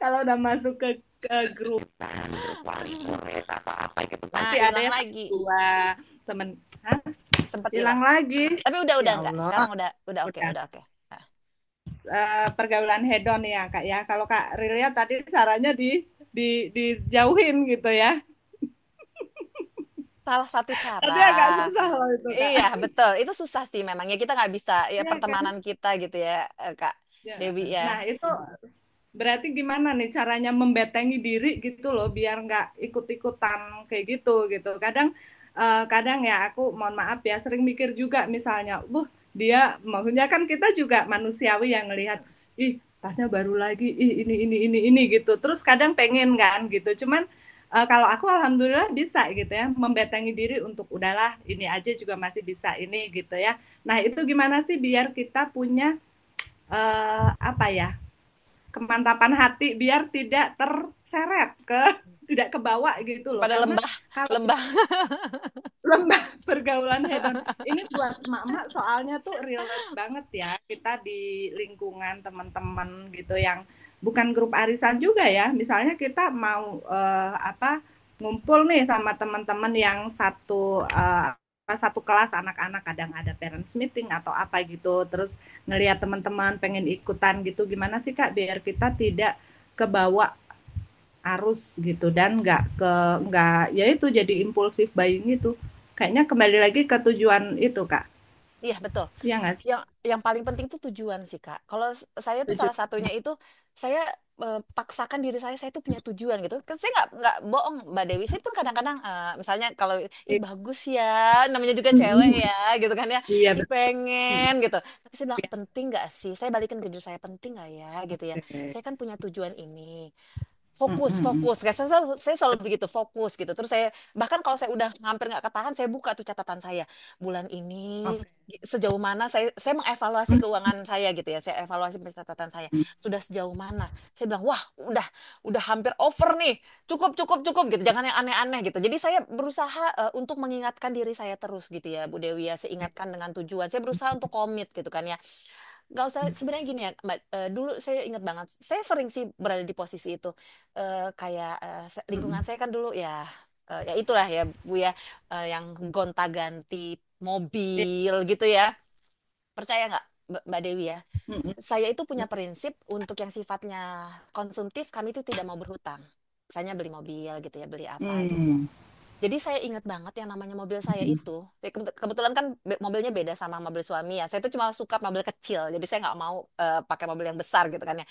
kalau udah masuk ke grup Nah, pasti ada hilang ya lagi. dua temen. Hah? Sempat hilang. Hilang lagi. Tapi udah Ya enggak. Allah. Sekarang udah oke, Udah. udah oke. Nah, Pergaulan hedon ya Kak ya. Kalau Kak Rilia tadi sarannya dijauhin gitu ya. salah satu cara. Tapi agak susah loh itu Kak. Iya, betul. Itu susah sih memang. Ya kita nggak bisa ya Iya kan? pertemanan kita gitu ya, Kak Ya. Dewi ya. Nah itu berarti gimana nih caranya membetengi diri gitu loh biar nggak ikut-ikutan kayak gitu kadang kadang ya aku mohon maaf ya sering mikir juga misalnya dia maksudnya kan kita juga manusiawi yang ngelihat ih tasnya baru lagi ih ini gitu terus kadang pengen kan gitu cuman kalau aku alhamdulillah bisa gitu ya membetengi diri untuk udahlah ini aja juga masih bisa ini gitu ya nah itu gimana sih biar kita punya apa ya kemantapan hati biar tidak terseret ke tidak kebawa gitu loh Pada karena lembah, kalau lembah. lembah pergaulan hedon ini buat emak-emak soalnya tuh relate banget ya kita di lingkungan teman-teman gitu yang bukan grup arisan juga ya. Misalnya kita mau apa ngumpul nih sama teman-teman yang satu kelas anak-anak, kadang ada parents meeting atau apa gitu, terus ngelihat teman-teman pengen ikutan gitu, gimana sih Kak biar kita tidak kebawa arus gitu dan nggak ya itu jadi impulsif buying itu, kayaknya kembali lagi ke tujuan itu Kak, Iya, betul. ya nggak sih? Yang paling penting tuh tujuan sih, Kak. Kalau saya tuh salah Tujuan. satunya itu saya paksakan diri saya tuh punya tujuan gitu. Saya nggak bohong, Mbak Dewi. Saya pun kadang-kadang misalnya kalau ih bagus ya, namanya juga cewek ya, gitu kan ya. Iya Ih betul. pengen gitu. Tapi saya bilang penting nggak sih? Saya balikin ke diri saya penting nggak ya, gitu ya. Oke. Saya kan punya tujuan ini. Fokus. Kayak saya selalu begitu, fokus gitu. Terus saya bahkan kalau saya udah hampir nggak ketahan, saya buka tuh catatan saya. Bulan ini Oke. sejauh mana saya mengevaluasi keuangan saya gitu ya. Saya evaluasi pencatatan saya. Sudah sejauh mana? Saya bilang, "Wah, udah hampir over nih. Cukup gitu. Jangan yang aneh-aneh gitu." Jadi saya berusaha untuk mengingatkan diri saya terus gitu ya, Bu Dewi ya. Saya ingatkan dengan tujuan. Saya berusaha untuk komit gitu kan ya. Nggak usah sebenarnya gini ya Mbak. Dulu saya ingat banget saya sering sih berada di posisi itu. Kayak lingkungan saya kan dulu ya ya itulah ya Bu ya, yang gonta-ganti mobil gitu ya, percaya nggak Mbak Dewi ya, saya itu punya prinsip untuk yang sifatnya konsumtif, kami itu tidak mau berhutang, misalnya beli mobil gitu ya, beli apa gitu. Hmm. Jadi saya ingat banget yang namanya mobil saya itu. Kebetulan kan mobilnya beda sama mobil suami ya. Saya tuh cuma suka mobil kecil. Jadi saya nggak mau pakai mobil yang besar gitu kan ya.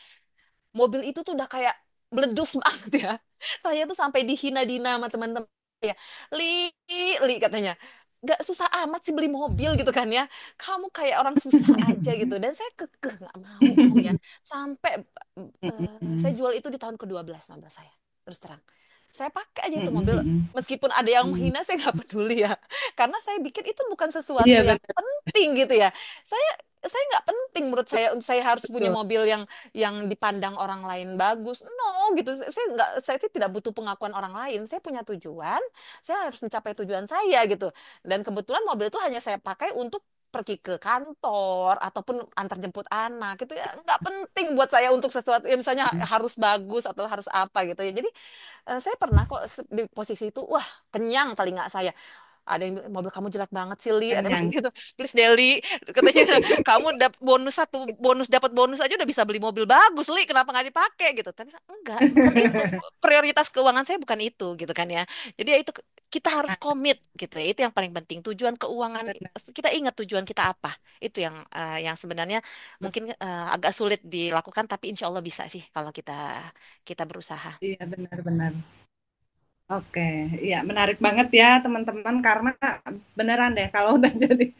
Mobil itu tuh udah kayak meledus banget ya. Saya tuh sampai dihina-dina sama teman-teman ya. Li, Li katanya. Gak susah amat sih beli mobil gitu kan ya. Kamu kayak orang susah aja gitu. Dan saya kekeh nggak mau Bu ya. Sampai saya jual itu di tahun ke-12 mobil saya. Terus terang. Saya pakai aja itu mobil. Meskipun ada yang menghina, saya nggak peduli ya. Karena saya pikir itu bukan sesuatu Iya yang betul. penting gitu ya. Saya saya nggak penting menurut saya untuk saya harus punya Betul. mobil yang dipandang orang lain bagus. No, gitu. Saya sih tidak butuh pengakuan orang lain. Saya punya tujuan, saya harus mencapai tujuan saya gitu. Dan kebetulan mobil itu hanya saya pakai untuk pergi ke kantor ataupun antar jemput anak gitu ya, nggak penting buat saya untuk sesuatu ya misalnya harus bagus atau harus apa gitu ya. Jadi saya pernah kok di posisi itu, wah kenyang telinga saya. Ada yang bilang, mobil kamu jelek banget sih, Li. Ada yang bilang Kenyang. gitu, please Deli. Katanya, kamu dapat bonus aja udah bisa beli mobil bagus, Li. Kenapa nggak dipakai gitu? Tapi enggak, bukan itu. Prioritas keuangan saya bukan itu, gitu kan ya. Jadi ya itu kita harus komit gitu ya. Itu yang paling penting. Tujuan keuangan Benar. kita ingat tujuan kita apa. Itu yang sebenarnya mungkin agak sulit dilakukan, tapi insya Allah bisa sih kalau kita kita berusaha. Iya benar-benar. Oke, iya menarik banget ya teman-teman karena beneran deh kalau udah jadi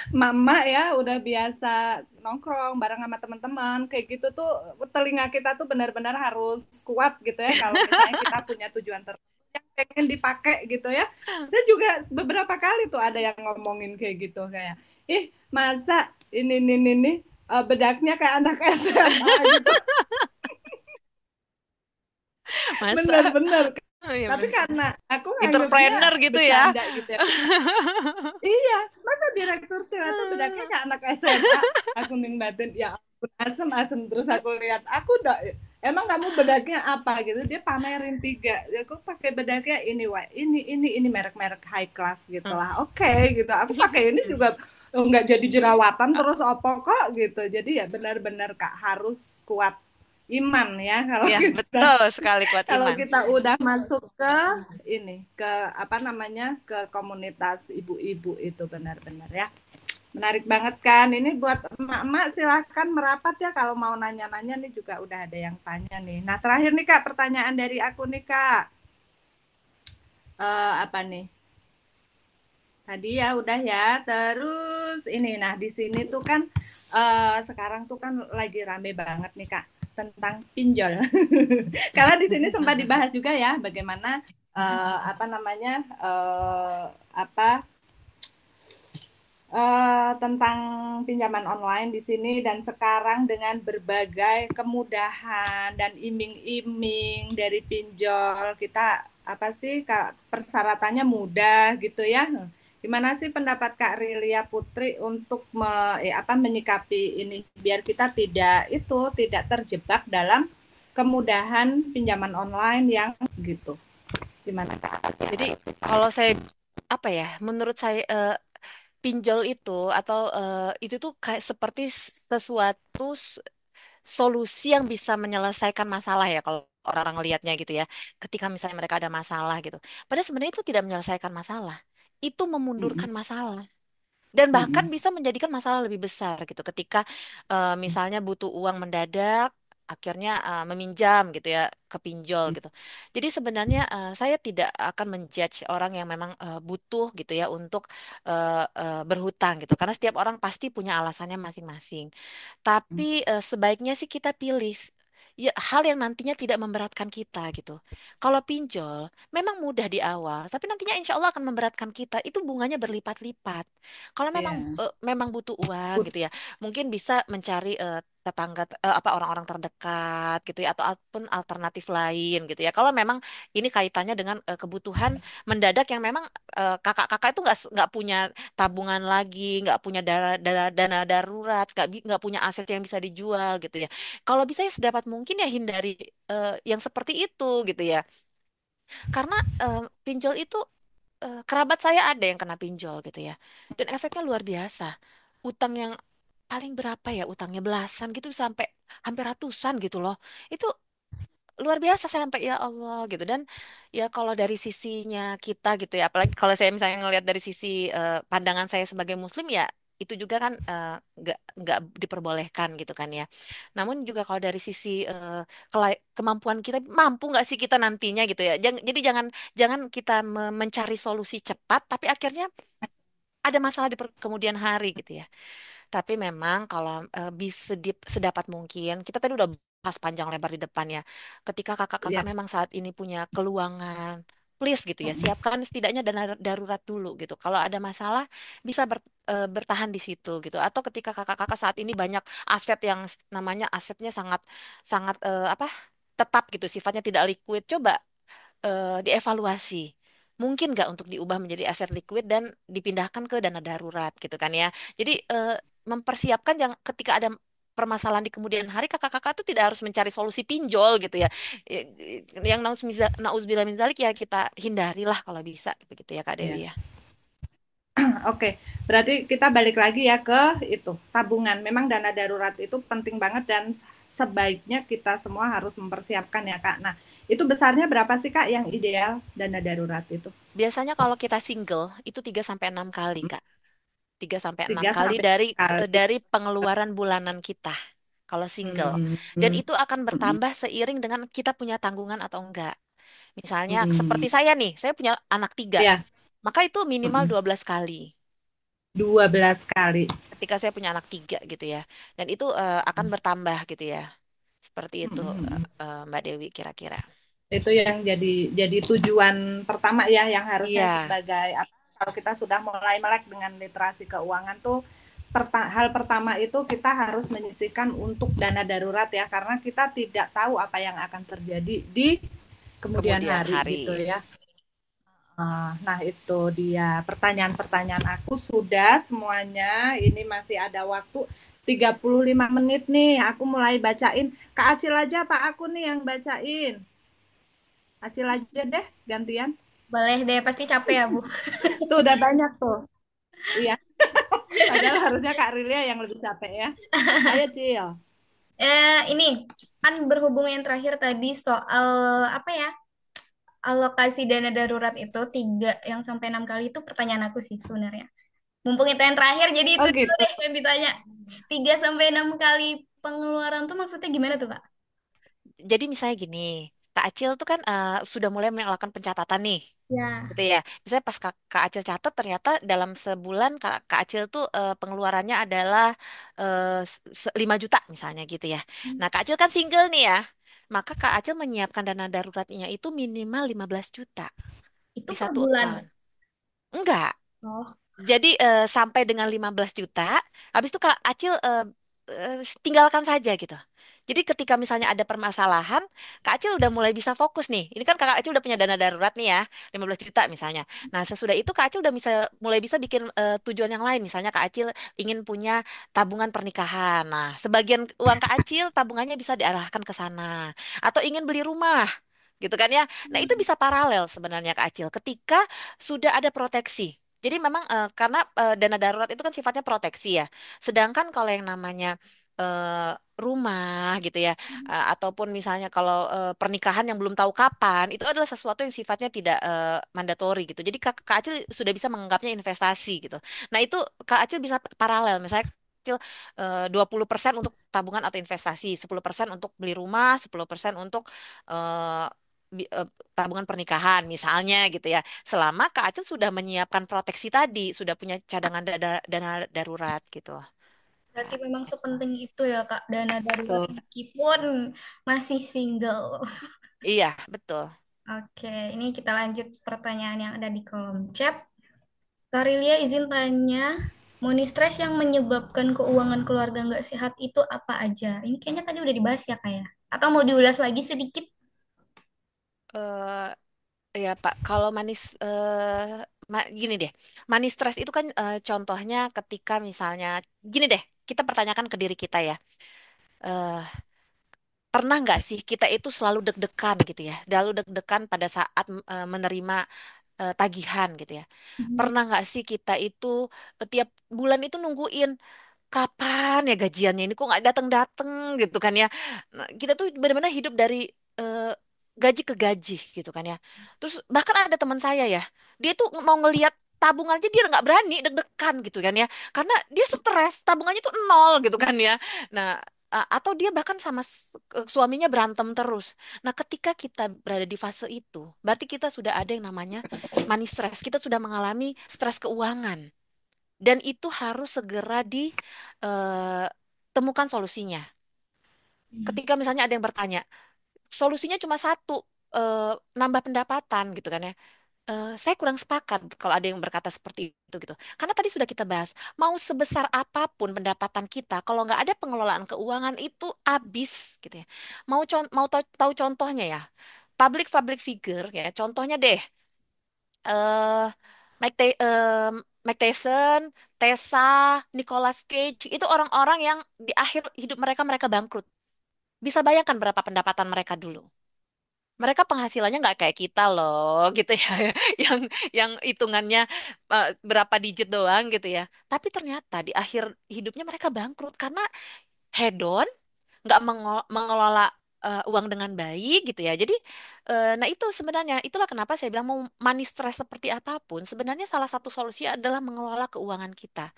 mama ya udah biasa nongkrong bareng sama teman-teman kayak gitu tuh telinga kita tuh benar-benar harus kuat gitu ya kalau misalnya kita punya tujuan tertentu yang pengen dipakai gitu ya. Saya juga beberapa kali tuh ada yang ngomongin kayak gitu kayak, ih masa ini bedaknya kayak anak SMA gitu. Masa? Bener-bener. Oh, iya, Tapi karena aku nganggapnya entrepreneur gitu ya. bercanda gitu ya. Iya, masa direktur ternyata bedaknya kayak anak SMA. Aku ning batin, ya ampun, asem-asem. Terus aku lihat, aku udah, emang kamu bedaknya apa gitu. Dia pamerin 3. Ya, aku pakai bedaknya ini, wah, ini merek-merek high class gitu Hmm. lah. Oke, gitu. Aku pakai ini juga nggak jadi jerawatan terus opo kok gitu. Jadi ya benar-benar Kak harus kuat iman ya kalau Ya, kita betul sekali, kuat kalau iman. kita udah masuk ke ini ke apa namanya ke komunitas ibu-ibu itu benar-benar ya menarik banget kan ini buat emak-emak silahkan merapat ya kalau mau nanya-nanya nih juga udah ada yang tanya nih. Nah terakhir nih Kak pertanyaan dari aku nih Kak. Apa nih tadi ya udah ya terus ini nah di sini tuh kan sekarang tuh kan lagi rame banget nih Kak tentang pinjol. Karena di sini sempat dibahas juga ya bagaimana apa namanya apa tentang pinjaman online di sini dan sekarang dengan berbagai kemudahan dan iming-iming dari pinjol kita apa sih Kak persyaratannya mudah gitu ya. Gimana sih pendapat Kak Rilia Putri untuk apa menyikapi ini biar kita tidak terjebak dalam kemudahan pinjaman online yang gitu. Gimana Kak? Jadi kalau saya apa ya, menurut saya pinjol itu atau itu tuh kayak seperti sesuatu solusi yang bisa menyelesaikan masalah ya kalau orang-orang ngelihatnya gitu ya. Ketika misalnya mereka ada masalah gitu. Padahal sebenarnya itu tidak menyelesaikan masalah. Itu memundurkan masalah. Dan bahkan bisa menjadikan masalah lebih besar gitu ketika misalnya butuh uang mendadak akhirnya meminjam gitu ya ke pinjol gitu. Jadi sebenarnya saya tidak akan menjudge orang yang memang butuh gitu ya untuk berhutang gitu karena setiap orang pasti punya alasannya masing-masing. Tapi sebaiknya sih kita pilih ya hal yang nantinya tidak memberatkan kita gitu. Kalau pinjol memang mudah di awal, tapi nantinya insya Allah akan memberatkan kita. Itu bunganya berlipat-lipat. Kalau memang Ya. memang butuh uang gitu ya, mungkin bisa mencari tetangga apa orang-orang terdekat gitu ya ataupun alternatif lain gitu ya. Kalau memang ini kaitannya dengan kebutuhan mendadak yang memang kakak-kakak itu nggak punya tabungan lagi, nggak punya dana darurat, nggak punya aset yang bisa dijual gitu ya. Kalau bisa ya sedapat mungkin ya hindari yang seperti itu gitu ya. Karena pinjol itu kerabat saya ada yang kena pinjol gitu ya. Dan efeknya luar biasa. Utang yang paling berapa ya utangnya belasan gitu sampai hampir ratusan gitu loh. Itu luar biasa saya sampai ya Allah gitu dan ya kalau dari sisinya kita gitu ya apalagi kalau saya misalnya ngelihat dari sisi pandangan saya sebagai muslim ya itu juga kan nggak diperbolehkan gitu kan ya namun juga kalau dari sisi kemampuan kita mampu nggak sih kita nantinya gitu ya jadi jangan jangan kita mencari solusi cepat tapi akhirnya ada masalah di kemudian hari gitu ya tapi memang kalau sedapat mungkin, kita tadi udah bahas panjang lebar di depan ya. Ketika kakak-kakak Ya. memang saat ini punya keluangan, please gitu ya, siapkan setidaknya dana darurat dulu gitu. Kalau ada masalah, bisa bertahan di situ gitu. Atau ketika kakak-kakak saat ini banyak aset yang namanya asetnya sangat sangat apa? Tetap gitu, sifatnya tidak liquid. Coba dievaluasi. Mungkin nggak untuk diubah menjadi aset liquid dan dipindahkan ke dana darurat gitu kan ya. Jadi mempersiapkan yang ketika ada permasalahan di kemudian hari kakak-kakak tuh tidak harus mencari solusi pinjol gitu ya. Yang nauzubillah min zalik ya kita hindarilah kalau bisa begitu ya Kak Ya. Dewi ya. Oke, berarti kita balik lagi ya ke itu tabungan. Memang dana darurat itu penting banget dan sebaiknya kita semua harus mempersiapkan ya Kak. Nah, itu besarnya berapa sih Kak yang ideal dana darurat itu? Biasanya kalau kita single itu 3 sampai 6 kali Kak. 3 sampai 6 Tiga kali sampai kali. dari pengeluaran bulanan kita kalau single. Hmm. Dan Hmm. itu akan bertambah seiring dengan kita punya tanggungan atau enggak. Misalnya Hmm. seperti saya nih, saya punya anak 3, Ya, maka itu minimal 12 kali 12 kali. ketika saya punya anak 3 gitu ya. Dan itu akan bertambah gitu ya. Seperti itu Mbak Dewi kira-kira. Itu yang jadi tujuan pertama ya yang harusnya Iya, sebagai apa kalau kita sudah mulai melek dengan literasi keuangan tuh hal pertama itu kita harus menyisihkan untuk dana darurat ya karena kita tidak tahu apa yang akan terjadi di kemudian kemudian hari hari. gitu ya. Nah itu dia pertanyaan-pertanyaan aku sudah semuanya. Ini masih ada waktu 35 menit nih. Aku mulai bacain. Kak Acil aja Pak aku nih yang bacain. Acil aja deh gantian. Boleh deh, pasti capek ya, Bu. Tuh udah banyak tuh. Iya. Padahal harusnya Kak Rilia yang lebih capek ya. Ayo Cil. Ini kan berhubung yang terakhir tadi soal apa ya? Alokasi dana darurat itu 3 yang sampai 6 kali itu pertanyaan aku sih sebenarnya. Mumpung itu yang terakhir, jadi itu Oh dulu gitu. deh yang ditanya. 3 sampai 6 kali pengeluaran tuh maksudnya gimana tuh, Kak? Jadi misalnya gini, Kak Acil tuh kan sudah mulai melakukan pencatatan nih. Ya, Gitu ya. Misalnya pas Kak Acil catat ternyata dalam sebulan Kak Acil tuh pengeluarannya adalah 5 juta misalnya gitu ya. Nah, Kak Acil kan single nih ya. Maka Kak Acil menyiapkan dana daruratnya itu minimal 15 juta itu di per satu bulan. account. Enggak. Oh, Jadi sampai dengan 15 juta, habis itu Kak Acil tinggalkan saja gitu. Jadi ketika misalnya ada permasalahan, Kak Acil udah mulai bisa fokus nih. Ini kan Kak Acil udah punya dana darurat nih ya, 15 juta misalnya. Nah, sesudah itu Kak Acil udah mulai bisa bikin tujuan yang lain. Misalnya Kak Acil ingin punya tabungan pernikahan. Nah, sebagian uang Kak Acil tabungannya bisa diarahkan ke sana. Atau ingin beli rumah, gitu kan ya. Nah, itu bisa paralel sebenarnya Kak Acil ketika sudah ada proteksi. Jadi memang karena dana darurat itu kan sifatnya proteksi ya. Sedangkan kalau yang namanya eh, rumah gitu ya, ataupun misalnya kalau pernikahan yang belum tahu kapan, itu adalah sesuatu yang sifatnya tidak mandatori gitu. Jadi Kak Acil sudah bisa menganggapnya investasi gitu. Nah itu Kak Acil bisa paralel, misalnya Kak Acil 20% untuk tabungan atau investasi, 10% untuk beli rumah, 10% untuk eh, tabungan pernikahan misalnya gitu ya. Selama Kak Acil sudah menyiapkan proteksi tadi, sudah punya cadangan dana darurat gitu. Berarti Kak memang Acil. sepenting itu ya Kak, dana darurat Betul. meskipun masih single. Iya, betul. Oke, ini kita lanjut pertanyaan yang ada di kolom chat. Karilia izin tanya, money stress yang menyebabkan keuangan keluarga nggak sehat itu apa aja? Ini kayaknya tadi udah dibahas ya Kak ya? Atau mau diulas lagi sedikit? eh Ya Pak, kalau gini deh, manis stres itu kan contohnya ketika misalnya gini deh, kita pertanyakan ke diri kita ya, eh, pernah nggak sih kita itu selalu deg-degan gitu ya, selalu deg-degan pada saat menerima tagihan gitu ya. Mhm. Pernah nggak sih kita itu tiap bulan itu nungguin kapan ya gajiannya ini kok nggak datang-datang gitu kan ya. Nah, kita tuh benar-benar hidup dari eh, gaji ke gaji gitu kan ya. Terus bahkan ada teman saya ya, dia tuh mau ngelihat tabungannya dia nggak berani deg-degan gitu kan ya, karena dia stres tabungannya tuh nol gitu kan ya. Nah, atau dia bahkan sama suaminya berantem terus. Nah, ketika kita berada di fase itu, berarti kita sudah ada yang namanya money stress. Kita sudah mengalami stres keuangan. Dan itu harus segera ditemukan solusinya. Ketika misalnya ada yang bertanya, solusinya cuma satu, nambah pendapatan gitu kan ya. Saya kurang sepakat kalau ada yang berkata seperti itu gitu. Karena tadi sudah kita bahas, mau sebesar apapun pendapatan kita, kalau nggak ada pengelolaan keuangan itu habis gitu ya. Mau tahu contohnya ya, public figure ya. Contohnya deh, eh Mike Tyson, Tessa, Nicolas Cage, itu orang-orang yang di akhir hidup mereka mereka bangkrut. Bisa bayangkan berapa pendapatan mereka dulu. Mereka penghasilannya nggak kayak kita loh, gitu ya, yang yang hitungannya berapa digit doang gitu ya. Tapi ternyata di akhir hidupnya mereka bangkrut karena hedon, nggak mengelola uang dengan baik gitu ya. Jadi, nah itu sebenarnya itulah kenapa saya bilang mau money stress seperti apapun, sebenarnya salah satu solusi adalah mengelola keuangan kita.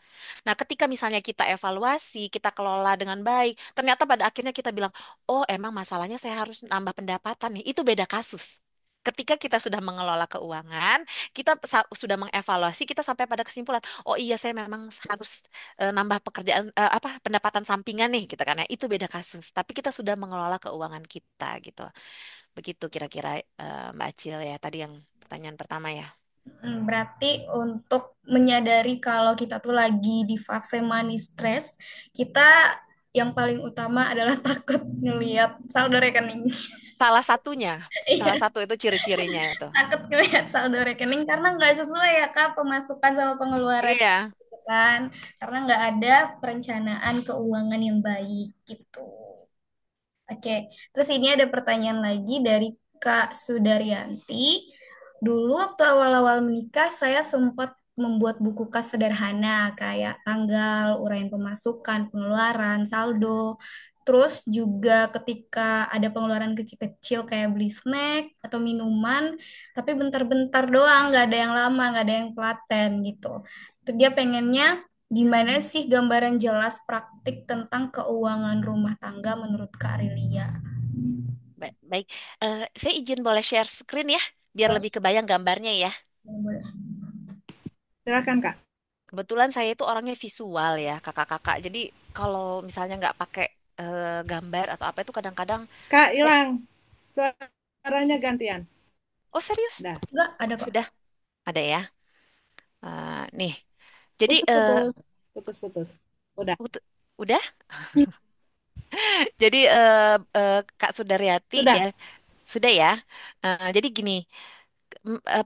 Nah, ketika misalnya kita evaluasi, kita kelola dengan baik, ternyata pada akhirnya kita bilang, oh emang masalahnya saya harus nambah pendapatan nih. Itu beda kasus. Ketika kita sudah mengelola keuangan, kita sudah mengevaluasi, kita sampai pada kesimpulan, oh iya saya memang harus nambah pekerjaan apa pendapatan sampingan nih gitu kan ya. Itu beda kasus. Tapi kita sudah mengelola keuangan kita gitu. Begitu kira-kira Mbak Acil ya tadi yang pertanyaan pertama ya. Berarti untuk menyadari kalau kita tuh lagi di fase money stress, kita yang paling utama adalah takut ngelihat saldo rekening. Salah satunya, salah Iya, satu itu ciri-cirinya itu. takut ngelihat saldo rekening karena nggak sesuai ya Kak pemasukan sama pengeluaran Iya. gitu kan. Karena nggak ada perencanaan keuangan yang baik gitu. Oke, terus ini ada pertanyaan lagi dari Kak Sudaryanti. Dulu waktu awal-awal menikah, saya sempat membuat buku kas sederhana kayak tanggal, uraian pemasukan, pengeluaran, saldo. Terus juga ketika ada pengeluaran kecil-kecil kayak beli snack atau minuman, tapi bentar-bentar doang, nggak ada yang lama, nggak ada yang telaten gitu. Terus dia pengennya gimana sih gambaran jelas praktik tentang keuangan rumah tangga menurut Kak Rilia? Baik, saya izin boleh share screen ya, biar Boleh, lebih kebayang gambarnya ya. boleh. Silakan Kak. Kebetulan saya itu orangnya visual ya, kakak-kakak. Jadi kalau misalnya nggak pakai gambar atau apa itu kadang-kadang, Kak eh, hilang. Suaranya gantian. oh serius? Dah. Enggak, ada kok. Sudah ada ya. Nih, jadi Putus-putus. Putus-putus. Udah. udah. Jadi Kak Sudaryati ya, Sudah. sudah ya. Jadi gini,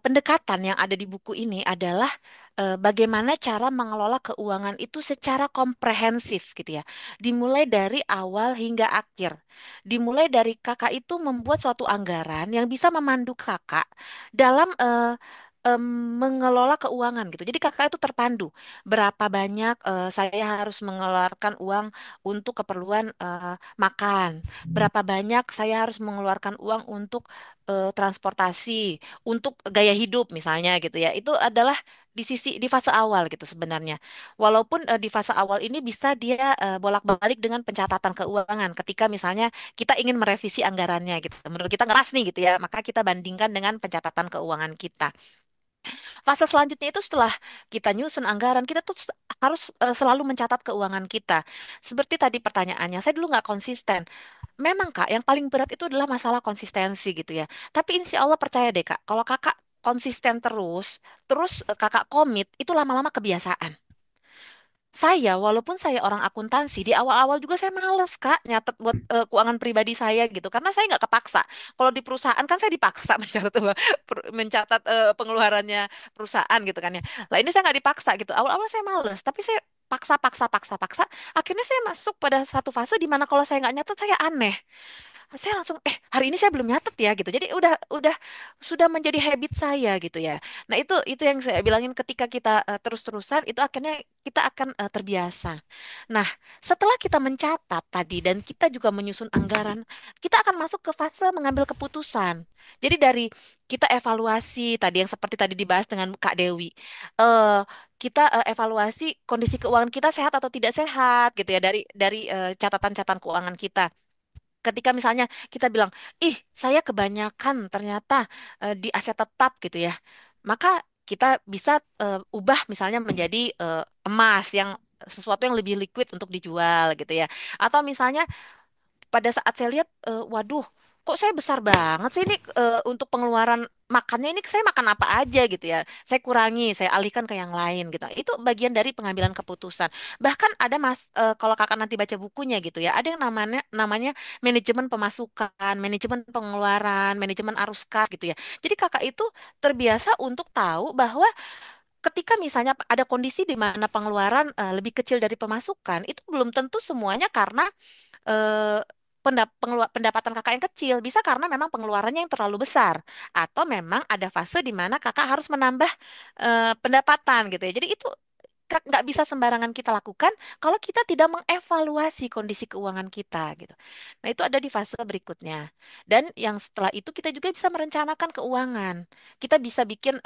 pendekatan yang ada di buku ini adalah bagaimana cara mengelola keuangan itu secara komprehensif gitu ya. Dimulai dari awal hingga akhir. Dimulai dari kakak itu membuat suatu anggaran yang bisa memandu kakak dalam em, mengelola keuangan gitu. Jadi kakak itu terpandu berapa banyak saya harus mengeluarkan uang untuk keperluan makan, berapa banyak saya harus mengeluarkan uang untuk transportasi, untuk gaya hidup misalnya gitu ya. Itu adalah di fase awal gitu sebenarnya. Walaupun di fase awal ini bisa dia bolak-balik dengan pencatatan keuangan ketika misalnya kita ingin merevisi anggarannya gitu. Menurut kita ngeras nih gitu ya, maka kita bandingkan dengan pencatatan keuangan kita. Fase selanjutnya itu setelah kita nyusun anggaran, kita tuh harus selalu mencatat keuangan kita. Seperti tadi pertanyaannya, saya dulu nggak konsisten. Memang Kak, yang paling berat itu adalah masalah konsistensi gitu ya. Tapi insya Allah percaya deh Kak, kalau Kakak konsisten terus, Kakak komit, itu lama-lama kebiasaan. Saya, walaupun saya orang akuntansi, di awal-awal juga saya males, Kak, nyatet buat keuangan pribadi saya gitu. Karena saya nggak kepaksa. Kalau di perusahaan kan saya dipaksa mencatat mencatat pengeluarannya perusahaan gitu kan ya. Lah ini saya nggak dipaksa gitu. Awal-awal saya males, tapi saya paksa. Akhirnya saya masuk pada satu fase di mana kalau saya nggak nyatet saya aneh. Saya langsung hari ini saya belum nyatet ya gitu. Jadi udah sudah menjadi habit saya gitu ya. Nah, itu yang saya bilangin ketika kita terus-terusan itu akhirnya kita akan terbiasa. Nah, setelah kita mencatat tadi dan kita juga menyusun anggaran, kita akan masuk ke fase mengambil keputusan. Jadi dari kita evaluasi tadi yang seperti tadi dibahas dengan Kak Dewi. eh kita evaluasi kondisi keuangan kita sehat atau tidak sehat gitu ya dari catatan-catatan keuangan kita. Ketika misalnya kita bilang, ih saya kebanyakan ternyata di aset tetap gitu ya, maka kita bisa ubah misalnya menjadi emas yang sesuatu yang lebih liquid untuk dijual gitu ya. Atau misalnya pada saat saya lihat, waduh, kok saya besar banget sih ini untuk pengeluaran makannya ini saya makan apa aja gitu ya. Saya kurangi, saya alihkan ke yang lain gitu. Itu bagian dari pengambilan keputusan. Bahkan ada kalau kakak nanti baca bukunya gitu ya, ada yang namanya namanya manajemen pemasukan, manajemen pengeluaran, manajemen arus kas gitu ya. Jadi kakak itu terbiasa untuk tahu bahwa ketika misalnya ada kondisi di mana pengeluaran lebih kecil dari pemasukan, itu belum tentu semuanya karena eh, pendapatan kakak yang kecil. Bisa karena memang pengeluarannya yang terlalu besar. Atau memang ada fase di mana kakak harus menambah pendapatan gitu ya. Jadi itu nggak bisa sembarangan kita lakukan kalau kita tidak mengevaluasi kondisi keuangan kita gitu. Nah, itu ada di fase berikutnya. Dan yang setelah itu kita juga bisa merencanakan keuangan. Kita bisa bikin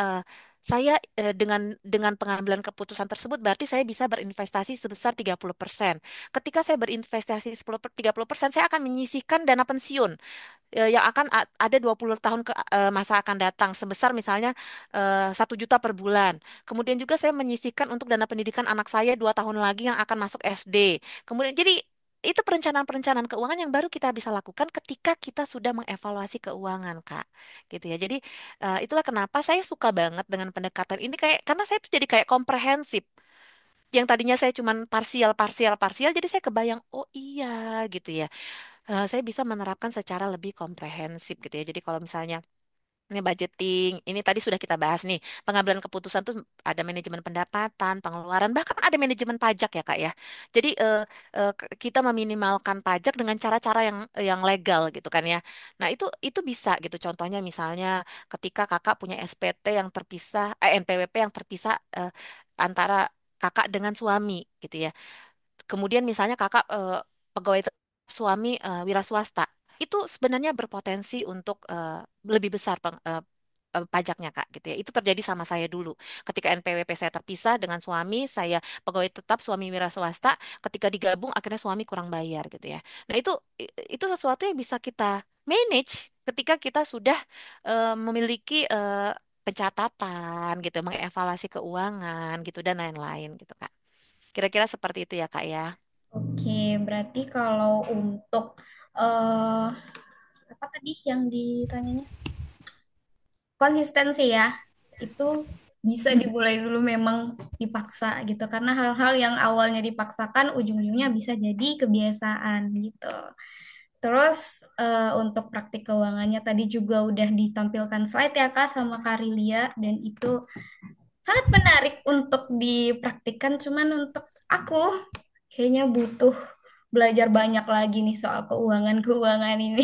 saya dengan pengambilan keputusan tersebut berarti saya bisa berinvestasi sebesar 30%. Ketika saya berinvestasi 30%, saya akan menyisihkan dana pensiun yang akan ada 20 tahun ke masa akan datang sebesar misalnya 1 juta per bulan. Kemudian juga saya menyisihkan untuk dana pendidikan anak saya 2 tahun lagi yang akan masuk SD. Kemudian jadi itu perencanaan-perencanaan keuangan yang baru kita bisa lakukan ketika kita sudah mengevaluasi keuangan, Kak. Gitu ya. Jadi itulah kenapa saya suka banget dengan pendekatan ini kayak karena saya tuh jadi kayak komprehensif. Yang tadinya saya cuman parsial, jadi saya kebayang, oh iya gitu ya. Saya bisa menerapkan secara lebih komprehensif gitu ya. Jadi kalau misalnya ini budgeting, ini tadi sudah kita bahas nih. Pengambilan keputusan tuh ada manajemen pendapatan, pengeluaran, bahkan ada manajemen pajak ya Kak ya. Jadi kita meminimalkan pajak dengan cara-cara yang legal gitu kan ya. Nah itu bisa gitu. Contohnya misalnya ketika Kakak punya SPT yang terpisah, NPWP yang terpisah antara Kakak dengan suami gitu ya. Kemudian misalnya kakak pegawai suami wira swasta, itu sebenarnya berpotensi untuk lebih besar pajaknya Kak gitu ya. Itu terjadi sama saya dulu. Ketika NPWP saya terpisah dengan suami, saya pegawai tetap suami wira swasta, ketika digabung akhirnya suami kurang bayar gitu ya. Nah, itu sesuatu yang bisa kita manage ketika kita sudah memiliki pencatatan gitu, mengevaluasi keuangan gitu dan lain-lain gitu Kak. Kira-kira seperti itu ya, Kak ya. Oke, berarti kalau untuk eh apa tadi yang ditanyanya? Konsistensi ya. Itu bisa dimulai dulu memang dipaksa gitu. Karena hal-hal yang awalnya dipaksakan ujung-ujungnya bisa jadi kebiasaan gitu. Terus untuk praktik keuangannya tadi juga udah ditampilkan slide ya Kak sama Karilia dan itu sangat menarik untuk dipraktikkan. Cuman untuk aku kayaknya butuh belajar banyak lagi nih soal keuangan-keuangan ini.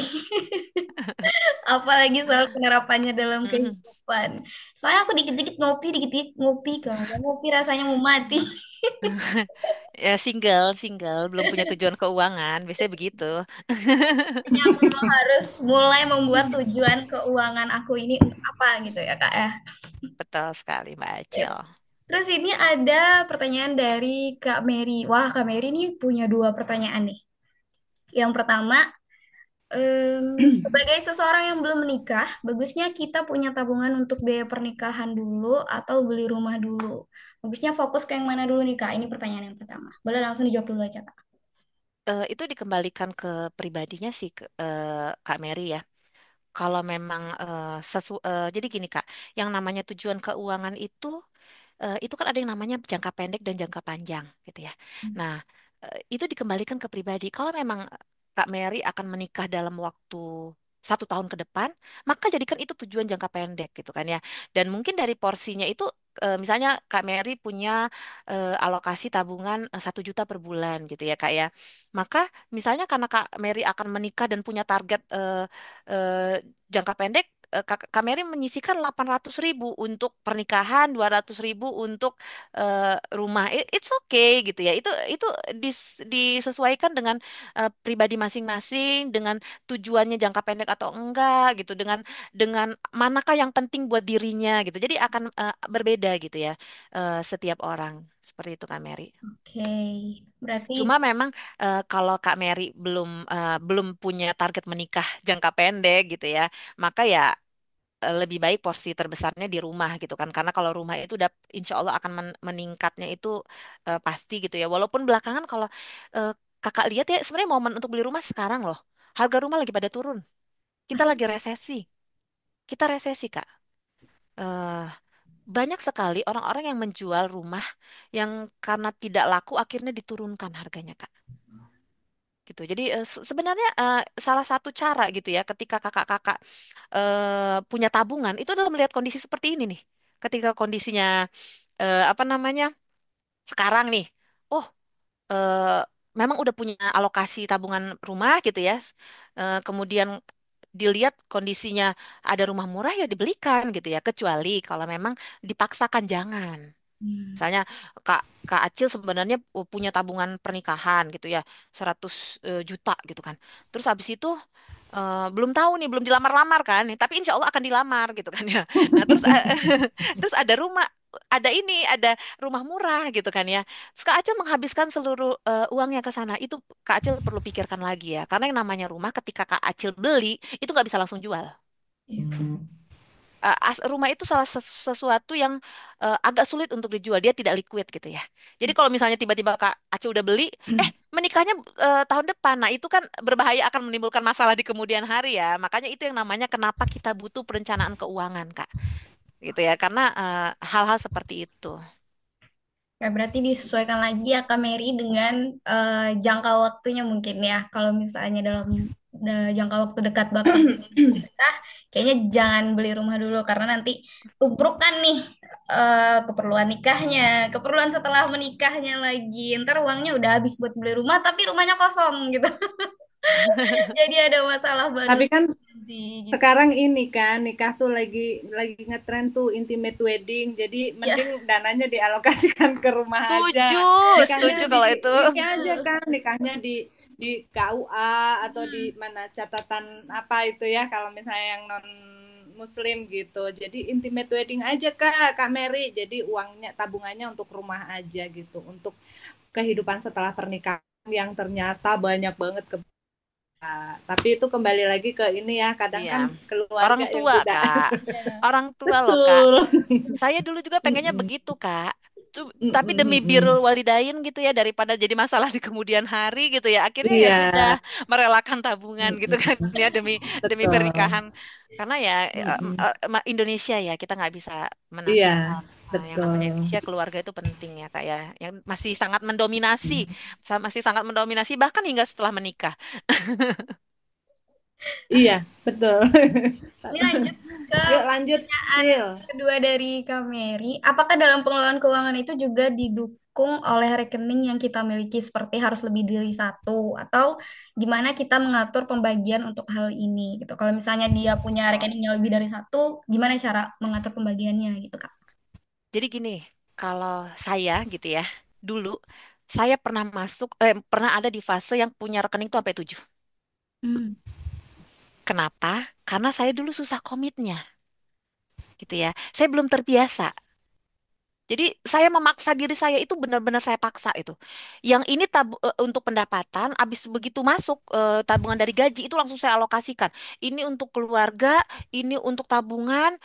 Apalagi soal penerapannya dalam Mhm. kehidupan. Soalnya aku dikit-dikit ngopi. Kalau nggak ngopi rasanya mau mati. Ya, single, single, belum punya tujuan keuangan, biasanya begitu. Jadi aku memang harus mulai membuat tujuan keuangan aku ini untuk apa gitu ya Kak ya. Betul sekali, Mbak Acil. Terus ini ada pertanyaan dari Kak Mary. Wah, Kak Mary ini punya dua pertanyaan nih. Yang pertama, sebagai seseorang yang belum menikah, bagusnya kita punya tabungan untuk biaya pernikahan dulu atau beli rumah dulu. Bagusnya fokus ke yang mana dulu nih Kak? Ini pertanyaan yang pertama. Boleh langsung dijawab dulu aja Kak. Itu dikembalikan ke pribadinya sih, Kak Mary ya. Kalau memang jadi gini Kak, yang namanya tujuan keuangan itu kan ada yang namanya jangka pendek dan jangka panjang gitu ya. Nah, itu dikembalikan ke pribadi. Kalau memang Kak Mary akan menikah dalam waktu 1 tahun ke depan, maka jadikan itu tujuan jangka pendek gitu kan ya. Dan mungkin dari porsinya itu, misalnya Kak Mary punya alokasi tabungan 1 juta per bulan gitu ya Kak ya. Maka misalnya karena Kak Mary akan menikah dan punya target jangka pendek, Kak Mary menyisihkan 800.000 untuk pernikahan, 200.000 untuk rumah. It's okay gitu ya. Itu disesuaikan dengan pribadi masing-masing, dengan tujuannya jangka pendek atau enggak gitu, dengan manakah yang penting buat dirinya gitu. Jadi akan berbeda gitu ya, setiap orang. Seperti itu Kak Mary. Oke, berarti Cuma memang kalau Kak Mary belum punya target menikah jangka pendek gitu ya, maka ya lebih baik porsi terbesarnya di rumah gitu kan, karena kalau rumah itu udah insya Allah akan meningkatnya itu pasti gitu ya, walaupun belakangan kalau eh, kakak lihat ya sebenarnya momen untuk beli rumah sekarang loh, harga rumah lagi pada turun, kita lagi resesi, kita resesi Kak. Eh, Banyak sekali orang-orang yang menjual rumah yang karena tidak laku akhirnya diturunkan harganya Kak, gitu. Jadi sebenarnya salah satu cara gitu ya ketika kakak-kakak punya tabungan itu adalah melihat kondisi seperti ini nih. Ketika kondisinya apa namanya sekarang nih, oh eh, memang udah punya alokasi tabungan rumah gitu ya. Kemudian dilihat kondisinya ada rumah murah ya dibelikan gitu ya. Kecuali kalau memang dipaksakan jangan. hmm, Misalnya Kak Kak Acil sebenarnya punya tabungan pernikahan gitu ya, 100 juta gitu kan. Terus habis itu belum tahu nih, belum dilamar-lamar kan, tapi insya Allah akan dilamar gitu kan ya. Nah terus terus ada rumah, ada rumah murah gitu kan ya. Terus Kak Acil menghabiskan seluruh uangnya ke sana. Itu Kak Acil perlu pikirkan lagi ya, karena yang namanya rumah ketika Kak Acil beli itu nggak bisa langsung jual. Rumah itu sesuatu yang agak sulit untuk dijual, dia tidak liquid gitu ya. Jadi kalau misalnya tiba-tiba Kak Aceh udah beli, menikahnya tahun depan, nah itu kan berbahaya, akan menimbulkan masalah di kemudian hari ya. Makanya itu yang namanya kenapa kita butuh perencanaan keuangan Kak, gitu ya. Karena hal-hal seperti itu. ya berarti disesuaikan lagi ya Kak Mary dengan jangka waktunya mungkin ya. Kalau misalnya dalam jangka waktu dekat bakal nikah, kayaknya jangan beli rumah dulu karena nanti tubruk kan nih keperluan nikahnya, keperluan setelah menikahnya lagi. Ntar uangnya udah habis buat beli rumah, tapi rumahnya kosong gitu. Jadi ada masalah baru Tapi kan nanti gitu. sekarang ini kan nikah tuh lagi ngetren tuh intimate wedding. Jadi Ya, mending dananya dialokasikan ke rumah aja. Setuju, Nikahnya setuju di kalau itu. ini aja kan, nikahnya di KUA atau di mana catatan apa itu ya kalau misalnya yang non muslim gitu. Jadi intimate wedding aja Kak Mary. Jadi uangnya tabungannya untuk rumah aja gitu, untuk kehidupan setelah pernikahan yang ternyata banyak banget tapi itu kembali lagi ke ini ya, kadang Iya, kan orang keluarga yang tua tidak Kak, ya. orang tua loh Kak. betul. Saya dulu juga pengennya Mm-mm. begitu, Kak. Tapi Mm-mm, demi birrul mm-mm. walidain gitu ya, daripada jadi masalah di kemudian hari gitu ya. Akhirnya ya Iya. sudah merelakan tabungan gitu Mm-mm. kan ya demi Betul. pernikahan. Karena ya Mm-mm. Indonesia ya kita nggak bisa Iya, menafikan. Nah, yang namanya betul. Indonesia keluarga itu penting ya kak ya, yang masih sangat mendominasi, masih sangat mendominasi bahkan hingga setelah menikah. Iya, betul. Ini lanjut ke Yuk lanjut, pertanyaan Sil. kedua dari Kak Mary. Apakah dalam pengelolaan keuangan itu juga didukung oleh rekening yang kita miliki seperti harus lebih dari satu atau gimana kita mengatur pembagian untuk hal ini gitu. Kalau misalnya dia punya rekening yang lebih dari satu, gimana cara mengatur pembagiannya gitu Kak? Jadi gini, kalau saya gitu ya, dulu saya pernah pernah ada di fase yang punya rekening tuh sampai 7. Hmm. Kenapa? Karena saya dulu susah komitnya, gitu ya. Saya belum terbiasa. Jadi saya memaksa diri saya itu benar-benar saya paksa itu. Yang ini untuk pendapatan, habis begitu masuk tabungan dari gaji itu langsung saya alokasikan. Ini untuk keluarga, ini untuk tabungan,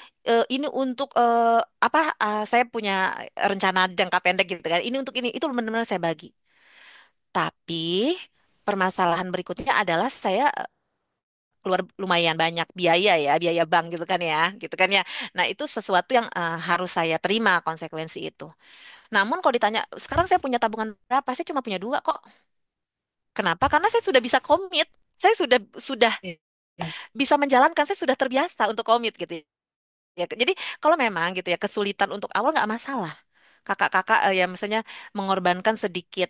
ini untuk apa? Saya punya rencana jangka pendek gitu kan. Ini untuk ini, itu benar-benar saya bagi. Tapi permasalahan berikutnya adalah saya keluar lumayan banyak biaya ya, biaya bank gitu kan ya. Nah, itu sesuatu yang harus saya terima konsekuensi itu. Namun kalau ditanya, sekarang saya punya tabungan berapa? Saya cuma punya 2 kok. Kenapa? Karena saya sudah bisa komit. Saya sudah Iya. bisa menjalankan. Saya sudah terbiasa untuk komit gitu ya. Jadi kalau memang gitu ya kesulitan untuk awal nggak masalah. Kakak-kakak ya misalnya mengorbankan sedikit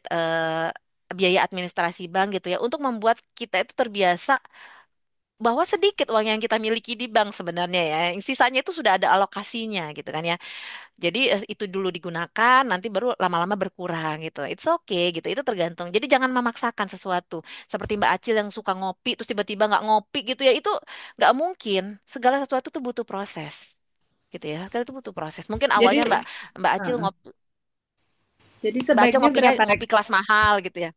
biaya administrasi bank gitu ya untuk membuat kita itu terbiasa bahwa sedikit uang yang kita miliki di bank sebenarnya ya. Yang sisanya itu sudah ada alokasinya gitu kan ya. Jadi itu dulu digunakan, nanti baru lama-lama berkurang gitu. It's okay gitu, itu tergantung. Jadi jangan memaksakan sesuatu. Seperti Mbak Acil yang suka ngopi, terus tiba-tiba nggak ngopi gitu ya, itu nggak mungkin. Segala sesuatu tuh butuh proses gitu ya. Segala itu butuh proses. Mungkin awalnya Jadi, Mbak Acil uh-uh. ngopi, Jadi Mbak Acil sebaiknya ngopinya berapa ngopi kelas mahal gitu ya.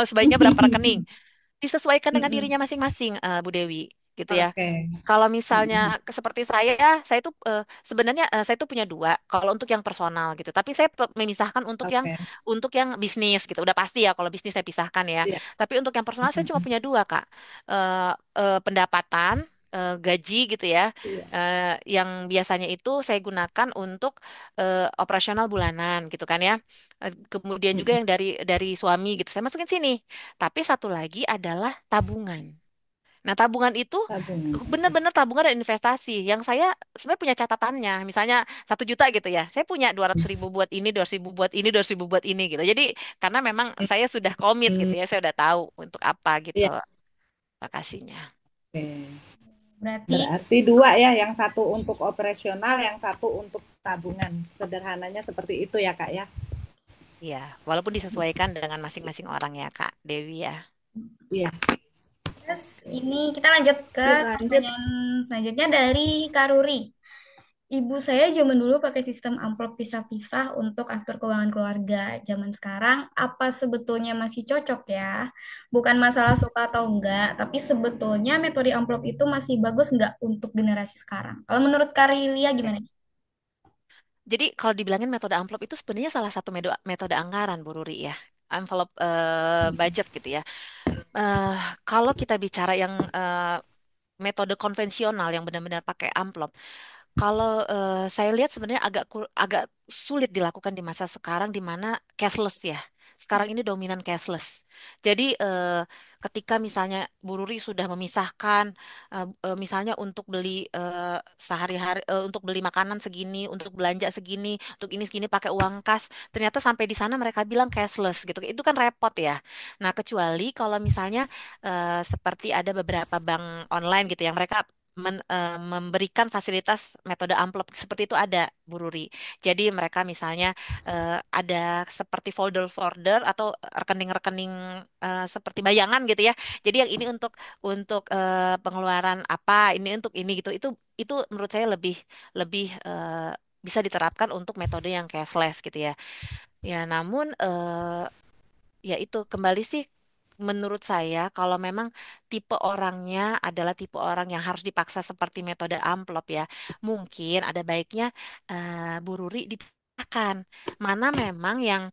Sebaiknya berapa rekening? Disesuaikan dengan Mm-mm. dirinya masing-masing, Bu Dewi gitu ya. Oke. Kalau misalnya Mm-mm. seperti saya tuh sebenarnya saya tuh punya 2. Kalau untuk yang personal gitu, tapi saya memisahkan Oke. untuk yang bisnis gitu. Udah pasti ya kalau bisnis saya pisahkan ya. Iya. Tapi untuk yang personal saya cuma Mm-mm. punya 2 Kak. Pendapatan, gaji gitu ya. Iya. Yang biasanya itu saya gunakan untuk operasional bulanan gitu kan ya. Kemudian juga Mm-mm. yang dari suami gitu saya masukin sini. Tapi satu lagi adalah tabungan. Nah, tabungan itu Tabungan. Oke. benar-benar tabungan dan investasi. Yang saya sebenarnya punya catatannya. Misalnya 1 juta gitu ya. Saya punya 200.000 buat ini, 200.000 buat ini, 200.000 buat ini gitu. Jadi karena memang saya sudah komit gitu Mm, ya. Saya udah tahu untuk apa gitu iya. lokasinya. Oke. Berarti Berarti dua ya, yang satu untuk operasional, yang satu untuk tabungan. Sederhananya seperti itu ya, Kak ya. Iya, walaupun disesuaikan dengan masing-masing orang ya, Kak Dewi ya. Iya. terus ini kita lanjut ke Yuk lanjut. pertanyaan selanjutnya dari Karuri. Ibu saya zaman dulu pakai sistem amplop pisah-pisah untuk atur keuangan keluarga. Zaman sekarang apa sebetulnya masih cocok ya? Bukan masalah suka atau enggak, tapi sebetulnya metode amplop itu masih bagus enggak untuk generasi sekarang? Kalau menurut Karilia gimana? Jadi kalau dibilangin metode amplop itu sebenarnya salah satu metode anggaran, Bu Ruri ya. Envelope budget gitu ya. Eh, Kalau kita bicara yang metode konvensional yang benar-benar pakai amplop, kalau saya lihat sebenarnya agak sulit dilakukan di masa sekarang di mana cashless ya. Sekarang ini dominan cashless. Jadi ketika misalnya Bu Ruri sudah memisahkan misalnya untuk beli sehari-hari untuk beli makanan segini, untuk belanja segini, untuk ini segini pakai uang kas, ternyata sampai di sana mereka bilang cashless gitu. Itu kan repot ya. Nah, kecuali kalau misalnya seperti ada beberapa bank online gitu yang mereka memberikan fasilitas metode amplop seperti itu ada Bu Ruri. Jadi mereka misalnya ada seperti folder-folder atau rekening-rekening seperti bayangan gitu ya. Jadi yang ini untuk pengeluaran apa, ini untuk ini gitu. Itu menurut saya lebih lebih bisa diterapkan untuk metode yang cashless gitu ya. Ya, namun ya itu kembali sih menurut saya kalau memang tipe orangnya adalah tipe orang yang harus dipaksa seperti metode amplop ya, mungkin ada baiknya Bu Ruri dipetakan mana memang yang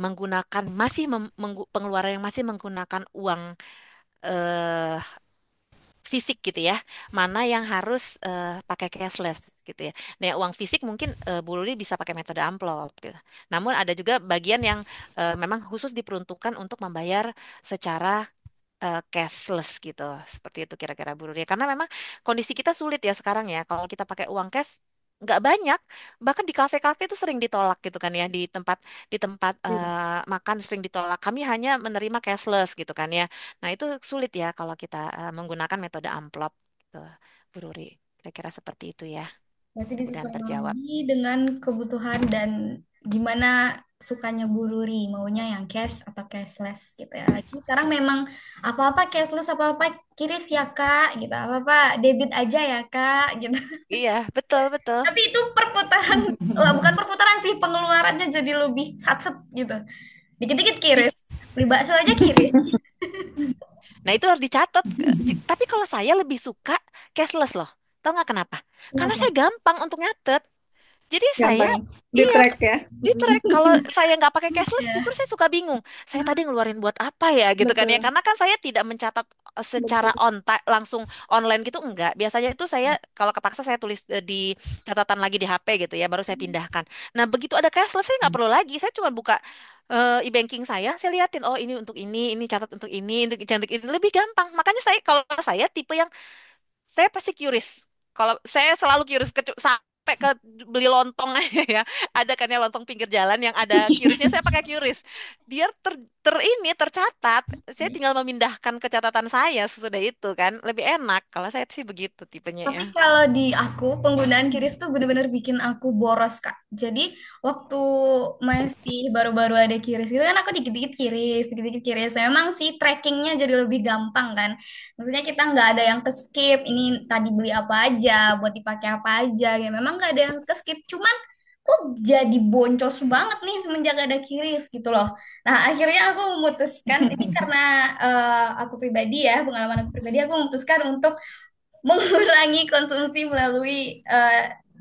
menggunakan pengeluaran yang masih menggunakan uang eh, fisik gitu ya, mana yang harus pakai cashless. gitu ya. Nah, uang fisik mungkin Bu Ruri bisa pakai metode amplop gitu. Namun ada juga bagian yang memang khusus diperuntukkan untuk membayar secara cashless gitu. Seperti itu kira-kira Bu Ruri. Karena memang kondisi kita sulit ya sekarang ya. Kalau kita pakai uang cash nggak banyak, bahkan di kafe-kafe itu sering ditolak gitu kan ya, di tempat makan sering ditolak. Kami hanya menerima cashless gitu kan ya. Nah, itu sulit ya kalau kita menggunakan metode amplop gitu. Bu Ruri. Kira-kira seperti itu ya. Berarti Mudah-mudahan disesuaikan terjawab. lagi dengan kebutuhan dan gimana sukanya Bu Ruri, maunya yang cash atau cashless gitu ya. Lagi sekarang memang apa-apa cashless, apa-apa kiris ya Kak, gitu. Apa-apa debit aja ya Kak, gitu. Iya, betul, betul. Tapi itu perputaran, bukan perputaran sih, pengeluarannya jadi lebih satset gitu. Dikit-dikit Iya. kiris. Beli bakso aja kiris. Nah, itu harus dicatat. Tapi kalau saya lebih suka cashless loh. Tahu nggak kenapa? Karena Kenapa? saya gampang untuk nyatet. Jadi saya, Gampang di iya, track ya. di track. Kalau saya nggak pakai cashless, Ya. justru saya suka bingung. Saya tadi ngeluarin buat apa ya, gitu kan ya? Betul, Karena kan saya tidak mencatat secara betul. langsung online gitu, enggak. Biasanya itu saya kalau kepaksa saya tulis di catatan lagi di HP gitu ya, baru saya pindahkan. Nah, begitu ada cashless, saya nggak perlu lagi. Saya cuma buka e-banking saya liatin, oh ini catat untuk ini, untuk cantik ini lebih gampang. Makanya saya kalau saya tipe yang saya pasti curious. Kalau saya selalu curious sampai ke beli lontong aja ya. Ada kan ya lontong pinggir jalan yang ada QRIS-nya, saya pakai QRIS. Biar ini tercatat, saya tinggal memindahkan ke catatan saya sesudah itu kan. Lebih enak. Kalau saya sih begitu tipenya Tapi ya. kalau di aku, penggunaan kiris tuh bener-bener bikin aku boros, Kak. Jadi, waktu masih baru-baru ada kiris itu kan aku dikit-dikit kiris, dikit-dikit kiris. Memang sih trackingnya jadi lebih gampang kan. Maksudnya kita nggak ada yang ke skip, ini tadi beli apa aja, buat dipakai apa aja. Ya memang nggak ada yang ke skip. Cuman, kok jadi boncos banget nih semenjak ada kiris gitu loh. Nah, akhirnya aku memutuskan, ini karena aku pribadi ya, pengalaman aku pribadi, aku memutuskan untuk mengurangi konsumsi melalui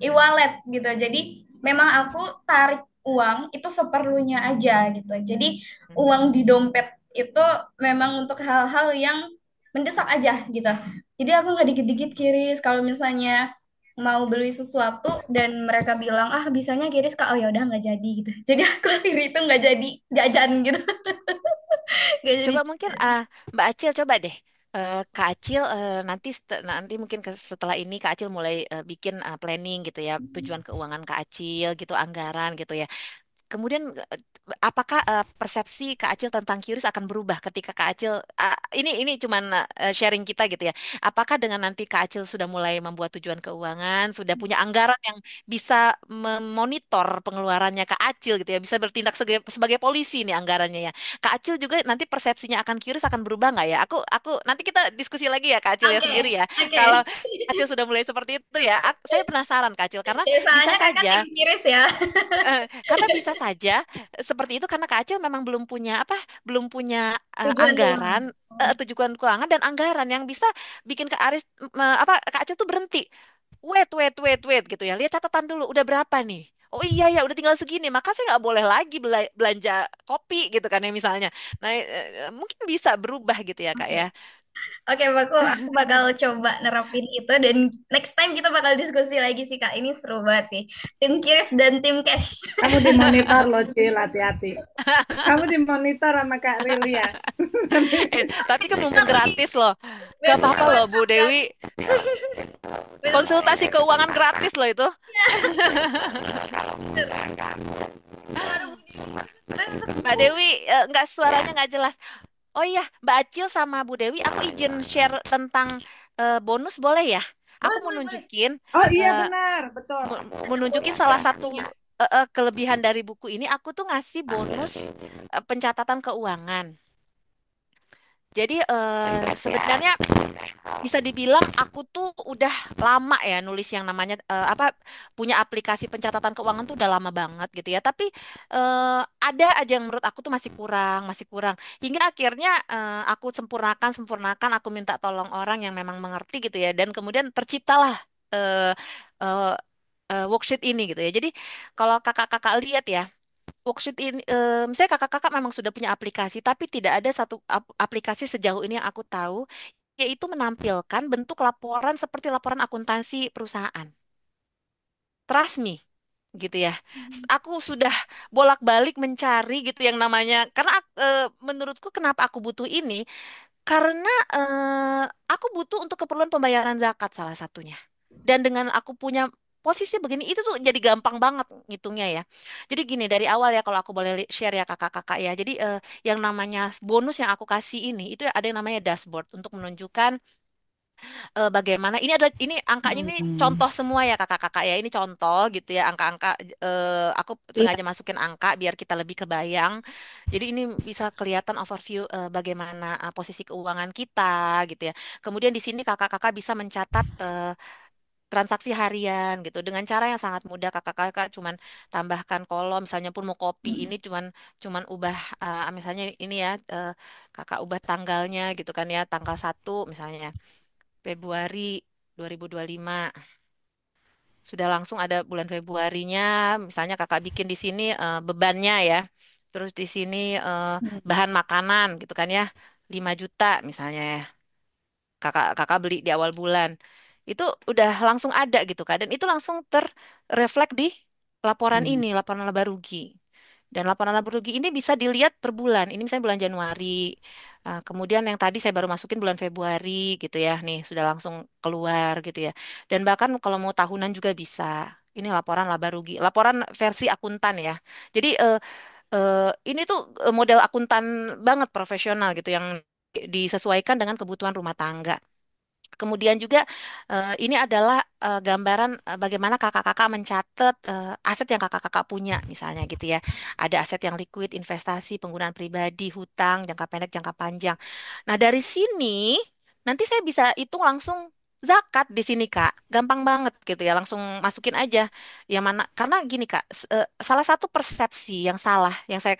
e-wallet gitu. Jadi memang aku tarik uang itu seperlunya aja gitu. Jadi uang di dompet itu memang untuk hal-hal yang mendesak aja gitu. Jadi aku nggak dikit-dikit kiris kalau misalnya mau beli sesuatu dan mereka bilang ah bisanya kiris kak, oh ya udah nggak jadi gitu. Jadi aku akhirnya itu nggak jadi jajan gitu, nggak jadi. Coba mungkin Mbak Acil coba deh. Kak Acil nanti mungkin setelah ini Kak Acil mulai bikin planning gitu ya, tujuan keuangan Kak Acil gitu, anggaran gitu ya. Kemudian apakah persepsi Kak Acil tentang QRIS akan berubah ketika Kak Acil ini cuman sharing kita gitu ya. Apakah dengan nanti Kak Acil sudah mulai membuat tujuan keuangan, sudah punya anggaran yang bisa memonitor pengeluarannya Kak Acil gitu ya, bisa bertindak sebagai polisi nih anggarannya ya. Kak Acil juga nanti persepsinya akan QRIS akan berubah nggak ya? Aku nanti kita diskusi lagi ya Kak Acil ya Oke, sendiri ya. oke. Kalau Kak Acil sudah mulai seperti itu ya, saya penasaran Kak Acil karena Ya, bisa soalnya kakak tim saja kiris ya. karena bisa saja seperti itu karena Kak Acil memang belum punya Tujuan keuangan. anggaran tujuan keuangan dan anggaran yang bisa bikin Kak Acil tuh berhenti. Wait, wait, wait, wait gitu ya. Lihat catatan dulu udah berapa nih? Oh iya ya udah tinggal segini. Maka saya nggak boleh lagi belanja kopi gitu kan ya misalnya. Nah, mungkin bisa berubah gitu ya Kak ya. Oke, oke, aku bakal coba nerapin itu dan next time kita bakal diskusi lagi sih Kak. Ini seru banget sih. Tim Kiris dan tim Cash. Kamu dimonitor loh, Cil, hati-hati. Kamu dimonitor sama Kak Rilia. Tapi kan mumpung Besok nih, gratis loh. Gak besok apa-apa loh Bu WhatsApp ya. Dewi. Besok Konsultasi keuangan gratis loh itu. suara Bu Dewi. Terus Mbak Dewi, nggak suaranya nggak jelas. Oh iya, Mbak Acil sama Bu Dewi, aku izin share tentang bonus boleh ya? Aku boleh, mau boleh, boleh. nunjukin, Oh iya eh, benar, betul. mau nunjukin salah satu kelebihan dari buku ini. Aku tuh ngasih bonus pencatatan keuangan. Jadi sebenarnya bisa dibilang aku tuh udah lama ya nulis yang namanya punya aplikasi pencatatan keuangan tuh udah lama banget gitu ya. Tapi ada aja yang menurut aku tuh masih kurang. Hingga akhirnya aku sempurnakan, sempurnakan. Aku minta tolong orang yang memang mengerti gitu ya. Dan kemudian terciptalah eh, eh, worksheet ini gitu ya. Jadi kalau kakak-kakak lihat ya. Worksheet ini, misalnya kakak-kakak memang sudah punya aplikasi, tapi tidak ada satu aplikasi sejauh ini yang aku tahu, yaitu menampilkan bentuk laporan seperti laporan akuntansi perusahaan. trust me gitu ya. Aku sudah bolak-balik mencari gitu yang namanya karena menurutku kenapa aku butuh ini karena aku butuh untuk keperluan pembayaran zakat salah satunya. Dan dengan aku punya posisi begini itu tuh jadi gampang banget ngitungnya ya. Jadi gini dari awal ya kalau aku boleh share ya kakak-kakak ya. Jadi yang namanya bonus yang aku kasih ini itu ada yang namanya dashboard untuk menunjukkan bagaimana ini angkanya ini Hmm. contoh semua ya kakak-kakak ya ini contoh gitu ya angka-angka aku Iya. sengaja masukin angka biar kita lebih kebayang jadi ini bisa kelihatan overview bagaimana posisi keuangan kita gitu ya kemudian di sini kakak-kakak bisa mencatat transaksi harian gitu dengan cara yang sangat mudah kakak-kakak cuman tambahkan kolom misalnya pun mau kopi ini cuman cuman ubah misalnya ini ya kakak ubah tanggalnya gitu kan ya tanggal 1 misalnya Februari 2025. Sudah langsung ada bulan Februarinya, misalnya kakak bikin di sini bebannya ya. Terus di sini bahan makanan gitu kan ya. 5 juta misalnya ya. Kakak beli di awal bulan. Itu udah langsung ada gitu kan. Dan itu langsung terreflek di laporan Hmm. ini, laporan laba rugi. Dan laporan laba rugi ini bisa dilihat per bulan. Ini misalnya bulan Januari. Kemudian yang tadi saya baru masukin bulan Februari gitu ya. Nih sudah langsung keluar gitu ya. Dan bahkan kalau mau tahunan juga bisa. Ini laporan laba rugi. Laporan versi akuntan ya. Jadi ini tuh model akuntan banget profesional gitu yang disesuaikan dengan kebutuhan rumah tangga. Kemudian juga ini adalah gambaran bagaimana kakak-kakak mencatat aset yang kakak-kakak punya misalnya gitu ya. Ada aset yang liquid, investasi, penggunaan pribadi, hutang, jangka pendek, jangka panjang. Nah, dari sini nanti saya bisa hitung langsung zakat di sini, Kak. Gampang banget gitu ya, langsung masukin aja yang mana karena gini, Kak, salah satu persepsi yang salah yang saya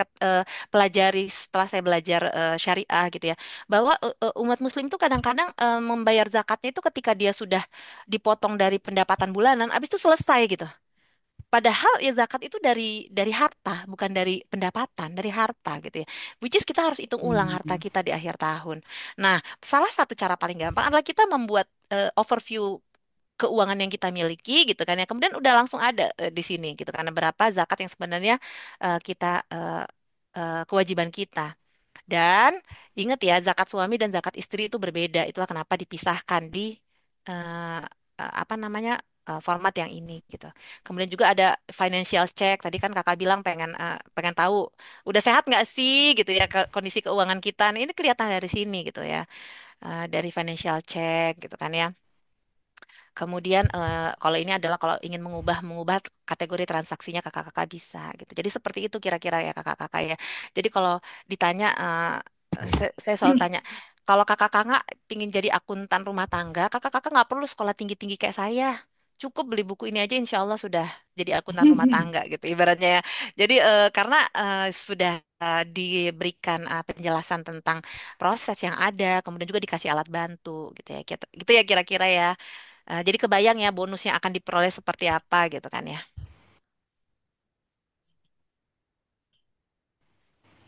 pelajari setelah saya belajar syariah gitu ya bahwa umat muslim itu kadang-kadang membayar zakatnya itu ketika dia sudah dipotong dari pendapatan bulanan, habis itu selesai gitu. Padahal ya zakat itu dari harta, bukan dari pendapatan, dari harta gitu ya. Which is kita harus hitung ulang harta Hmm. kita di akhir tahun. Nah, salah satu cara paling gampang adalah kita membuat overview keuangan yang kita miliki gitu kan ya. Kemudian udah langsung ada di sini gitu karena berapa zakat yang sebenarnya kita kewajiban kita. Dan ingat ya, zakat suami dan zakat istri itu berbeda. Itulah kenapa dipisahkan di eh, apa namanya format yang ini gitu. Kemudian juga ada financial check. Tadi kan kakak bilang pengen pengen tahu udah sehat nggak sih gitu ya kondisi keuangan kita. Nah, ini kelihatan dari sini gitu ya, dari financial check gitu kan ya. Kemudian kalau ini adalah kalau ingin mengubah kategori transaksinya kakak-kakak bisa gitu. Jadi seperti itu kira-kira ya kakak-kakak ya. Jadi kalau ditanya saya selalu tanya kalau kakak-kakak ingin jadi akuntan rumah tangga, kakak-kakak nggak perlu sekolah tinggi-tinggi kayak saya. Cukup beli buku ini aja insya Allah sudah jadi akuntan rumah tangga gitu ibaratnya ya. Jadi karena sudah diberikan penjelasan tentang proses yang ada, kemudian juga dikasih alat bantu gitu ya. Gitu ya kira-kira ya. Jadi kebayang ya bonusnya akan diperoleh seperti apa gitu kan ya.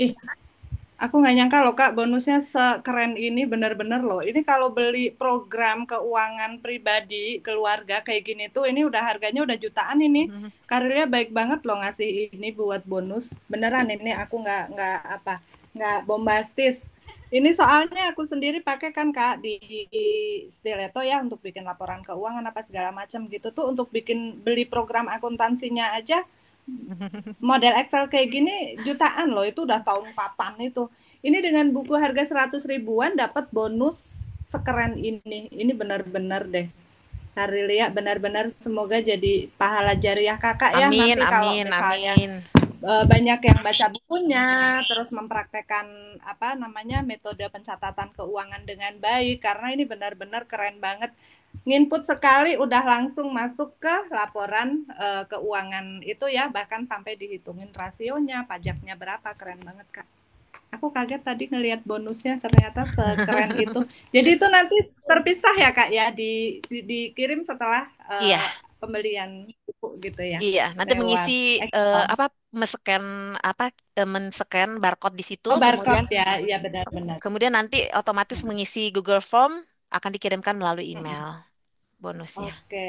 Ih, aku nggak nyangka loh Kak, bonusnya sekeren ini bener-bener loh. Ini kalau beli program keuangan pribadi keluarga kayak gini tuh, ini udah harganya udah jutaan ini. Mhm. Karirnya baik banget loh ngasih ini buat bonus. Beneran ini aku nggak apa nggak bombastis. Ini soalnya aku sendiri pakai kan Kak di Stiletto ya untuk bikin laporan keuangan apa segala macam gitu tuh untuk bikin beli program akuntansinya aja model Excel kayak gini jutaan loh itu udah tahun kapan itu ini dengan buku harga 100 ribuan dapat bonus sekeren ini benar-benar deh Harilia benar-benar semoga jadi pahala jariah kakak ya Amin, nanti kalau amin, misalnya amin. banyak yang baca bukunya terus mempraktekkan apa namanya metode pencatatan keuangan dengan baik karena ini benar-benar keren banget nginput sekali udah langsung masuk ke laporan keuangan itu ya bahkan sampai dihitungin rasionya pajaknya berapa keren banget kak aku kaget tadi ngelihat bonusnya ternyata sekeren itu jadi itu nanti terpisah ya kak ya dikirim setelah Iya, pembelian buku gitu ya iya. Nanti lewat mengisi Excel. apa men-scan apa men-scan barcode di situ, Oh, kemudian barcode ya, iya benar-benar. kemudian nanti otomatis mengisi Google Form akan dikirimkan melalui email bonusnya. Oke,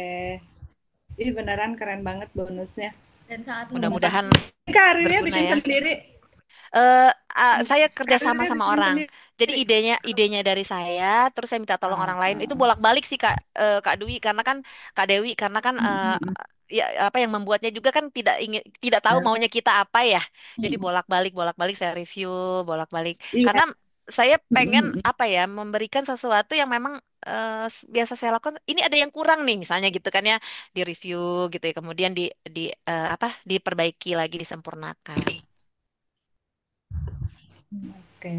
Ih, beneran keren banget bonusnya. dan sangat membantu. Mudah-mudahan Kak Rilia berguna bikin ya. sendiri. eh saya kerja Kak sama Rilia sama bikin orang. sendiri. Jadi idenya dari saya, terus saya minta tolong orang lain. Itu Ah, bolak-balik sih Kak Dwi, karena kan Kak Dewi, karena kan ya apa yang membuatnya juga kan tidak tahu maunya kita apa ya. Jadi bolak-balik saya review, bolak-balik. iya. Karena saya pengen apa ya, memberikan sesuatu yang memang biasa saya lakukan. Ini ada yang kurang nih, misalnya gitu kan ya, di review gitu ya. Kemudian di apa diperbaiki lagi, disempurnakan. Oke.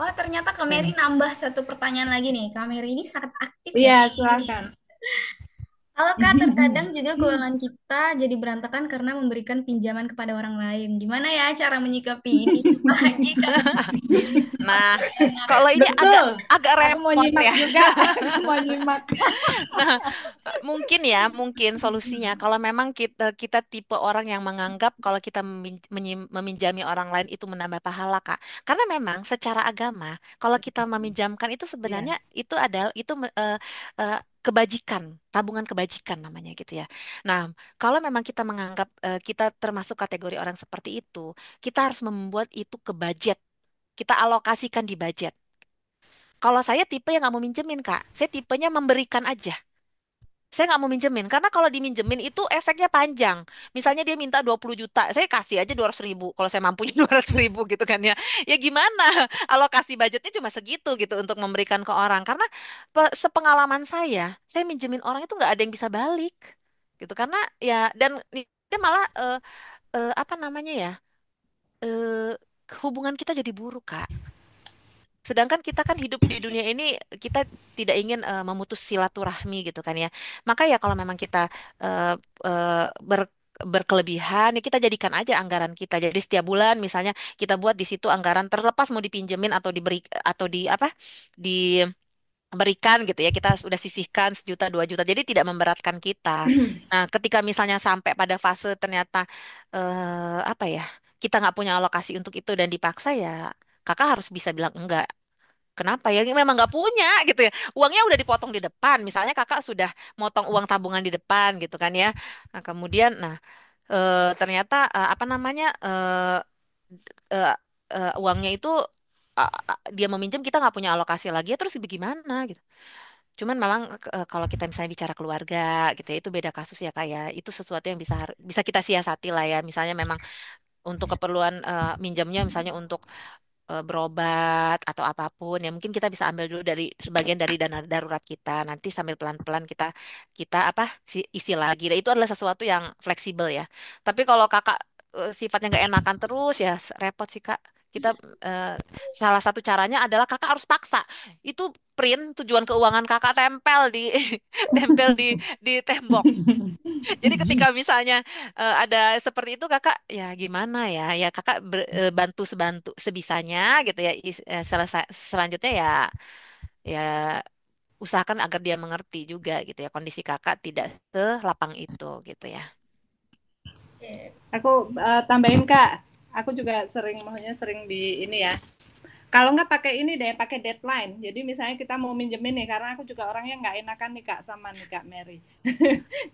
Oh, ternyata Kak Mary Oke. nambah satu pertanyaan lagi nih. Kak Mary ini sangat aktif ya. Iya, silakan. Kalau Kak, terkadang juga keuangan kita jadi berantakan karena memberikan pinjaman kepada orang lain. Gimana ya cara menyikapi ini? Apalagi karena Nah, enak. kalau ini agak Betul. agak Aku mau repot nyimak ya. juga. Aku mau nyimak. Nah, mungkin solusinya kalau memang kita tipe orang yang menganggap kalau kita meminjami orang lain itu menambah pahala, Kak. Karena memang secara agama, kalau kita meminjamkan itu Iya. sebenarnya itu adalah kebajikan, tabungan kebajikan namanya gitu ya. Nah, kalau memang kita menganggap kita termasuk kategori orang seperti itu, kita harus membuat itu ke budget. Kita alokasikan di budget. Kalau saya tipe yang nggak mau minjemin, Kak. Saya tipenya memberikan aja. Saya nggak mau minjemin, karena kalau diminjemin itu efeknya panjang. Misalnya dia minta 20 juta, saya kasih aja 200 ribu. Kalau saya mampunya 200 ribu gitu kan ya. Ya gimana, alokasi budgetnya cuma segitu gitu untuk memberikan ke orang. Karena sepengalaman saya minjemin orang itu nggak ada yang bisa balik. Gitu, karena ya, dan dia malah apa namanya ya, eh, hubungan kita jadi buruk, Kak. Sedangkan kita kan hidup di dunia ini, kita tidak ingin memutus silaturahmi gitu kan ya. Maka ya kalau memang kita eh, berkelebihan, ya kita jadikan aja anggaran kita. Jadi setiap bulan misalnya kita buat di situ anggaran, terlepas mau dipinjemin atau diberi atau di apa diberikan gitu ya. Kita sudah sisihkan 1 juta 2 juta. Jadi tidak memberatkan kita. Nah, ketika misalnya sampai pada fase ternyata apa ya, kita nggak punya alokasi untuk itu dan dipaksa, ya kakak harus bisa bilang enggak. Kenapa ya? Memang nggak punya gitu ya. Uangnya udah dipotong di depan. Misalnya kakak sudah motong uang tabungan di depan gitu kan ya. Nah, kemudian, ternyata apa namanya eh, uangnya itu dia meminjam, kita nggak punya alokasi lagi, ya terus bagaimana gitu. Cuman memang kalau kita misalnya bicara keluarga gitu ya, itu beda kasus ya, kayak itu sesuatu yang bisa kita siasati lah ya. Misalnya memang untuk keperluan minjamnya, misalnya untuk berobat atau apapun, ya mungkin kita bisa ambil dulu dari sebagian dari dana darurat kita, nanti sambil pelan-pelan kita kita apa isi lagi. Dan itu adalah sesuatu yang fleksibel ya. Tapi kalau kakak sifatnya nggak enakan terus, ya repot sih, Kak. Kita eh, salah satu caranya adalah kakak harus paksa itu, print tujuan keuangan kakak, tempel di tempel di tembok. Jadi ketika misalnya ada seperti itu, kakak ya gimana ya, ya kakak bantu sebisanya gitu ya. Selesai selanjutnya ya, ya usahakan agar dia mengerti juga gitu ya, kondisi kakak tidak selapang itu gitu ya. Oke. Aku tambahin Kak. Aku juga sering, maksudnya sering di ini ya. Kalau nggak pakai ini deh, pakai deadline. Jadi misalnya kita mau minjemin nih, karena aku juga orangnya nggak enakan nih Kak sama nih Kak Mary.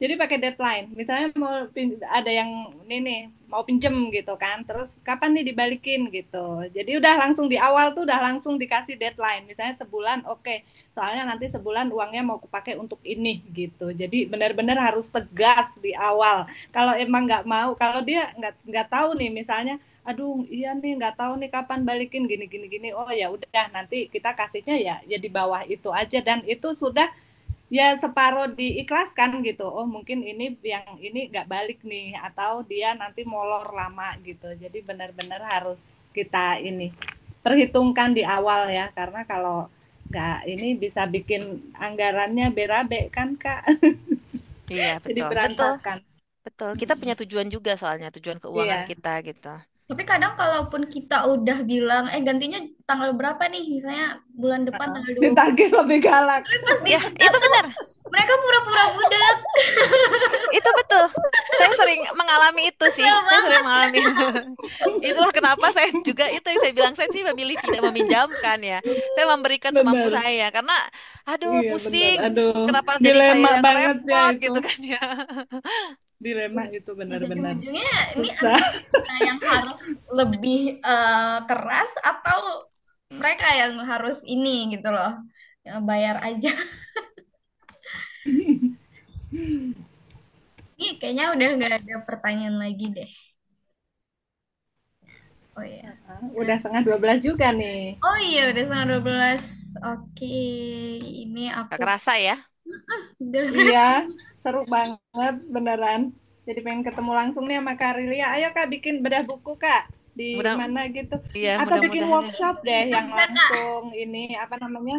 Jadi pakai deadline. Misalnya mau ada yang ini nih mau pinjem gitu kan, terus kapan nih dibalikin gitu. Jadi udah langsung di awal tuh udah langsung dikasih deadline. Misalnya sebulan, oke. Soalnya nanti sebulan uangnya mau kupakai untuk ini gitu. Jadi benar-benar harus tegas di awal. Kalau emang nggak mau, kalau dia nggak tahu nih misalnya, aduh iya nih nggak tahu nih kapan balikin gini gini gini, oh ya udah nanti kita kasihnya ya di bawah itu aja, dan itu sudah ya separuh diikhlaskan gitu, oh mungkin ini yang ini nggak balik nih atau dia nanti molor lama gitu. Jadi benar-benar harus kita ini perhitungkan di awal ya, karena kalau nggak ini bisa bikin anggarannya berabe kan Kak. Iya, Jadi betul betul berantakan. betul, kita punya tujuan juga, soalnya tujuan keuangan Iya, kita gitu. Tapi kadang kalaupun kita udah bilang, gantinya tanggal berapa nih? Misalnya bulan depan tanggal 20. ditagih lebih galak. Tapi pas Ya disetel itu tuh benar. Mereka pura-pura budak. Itu betul. Saya sering mengalami itu sih. Kesel Saya sering banget. mengalami. Itulah kenapa saya juga itu yang saya bilang saya sih memilih tidak meminjamkan ya. Saya memberikan semampu Benar. saya karena aduh Iya benar. pusing. Aduh, Kenapa jadi saya dilema yang banget ya repot itu. gitu kan ya. Dilema itu benar-benar Ujung-ujungnya ini susah. antara kita yang harus lebih keras atau mereka yang harus ini gitu loh. Ya, bayar aja. Ini kayaknya udah nggak ada pertanyaan lagi deh. Oh ya. Udah setengah 12 juga nih. Oh iya, udah setengah 12. Oke, ini Gak aku kerasa ya. udah. Iya, seru banget beneran. Jadi pengen ketemu langsung nih sama Kak Rilia. Ayo Kak bikin bedah buku Kak. Di Mudah mana gitu. iya Atau bikin mudah-mudahan ya. workshop deh yang Bisa Kak. langsung ini apa namanya?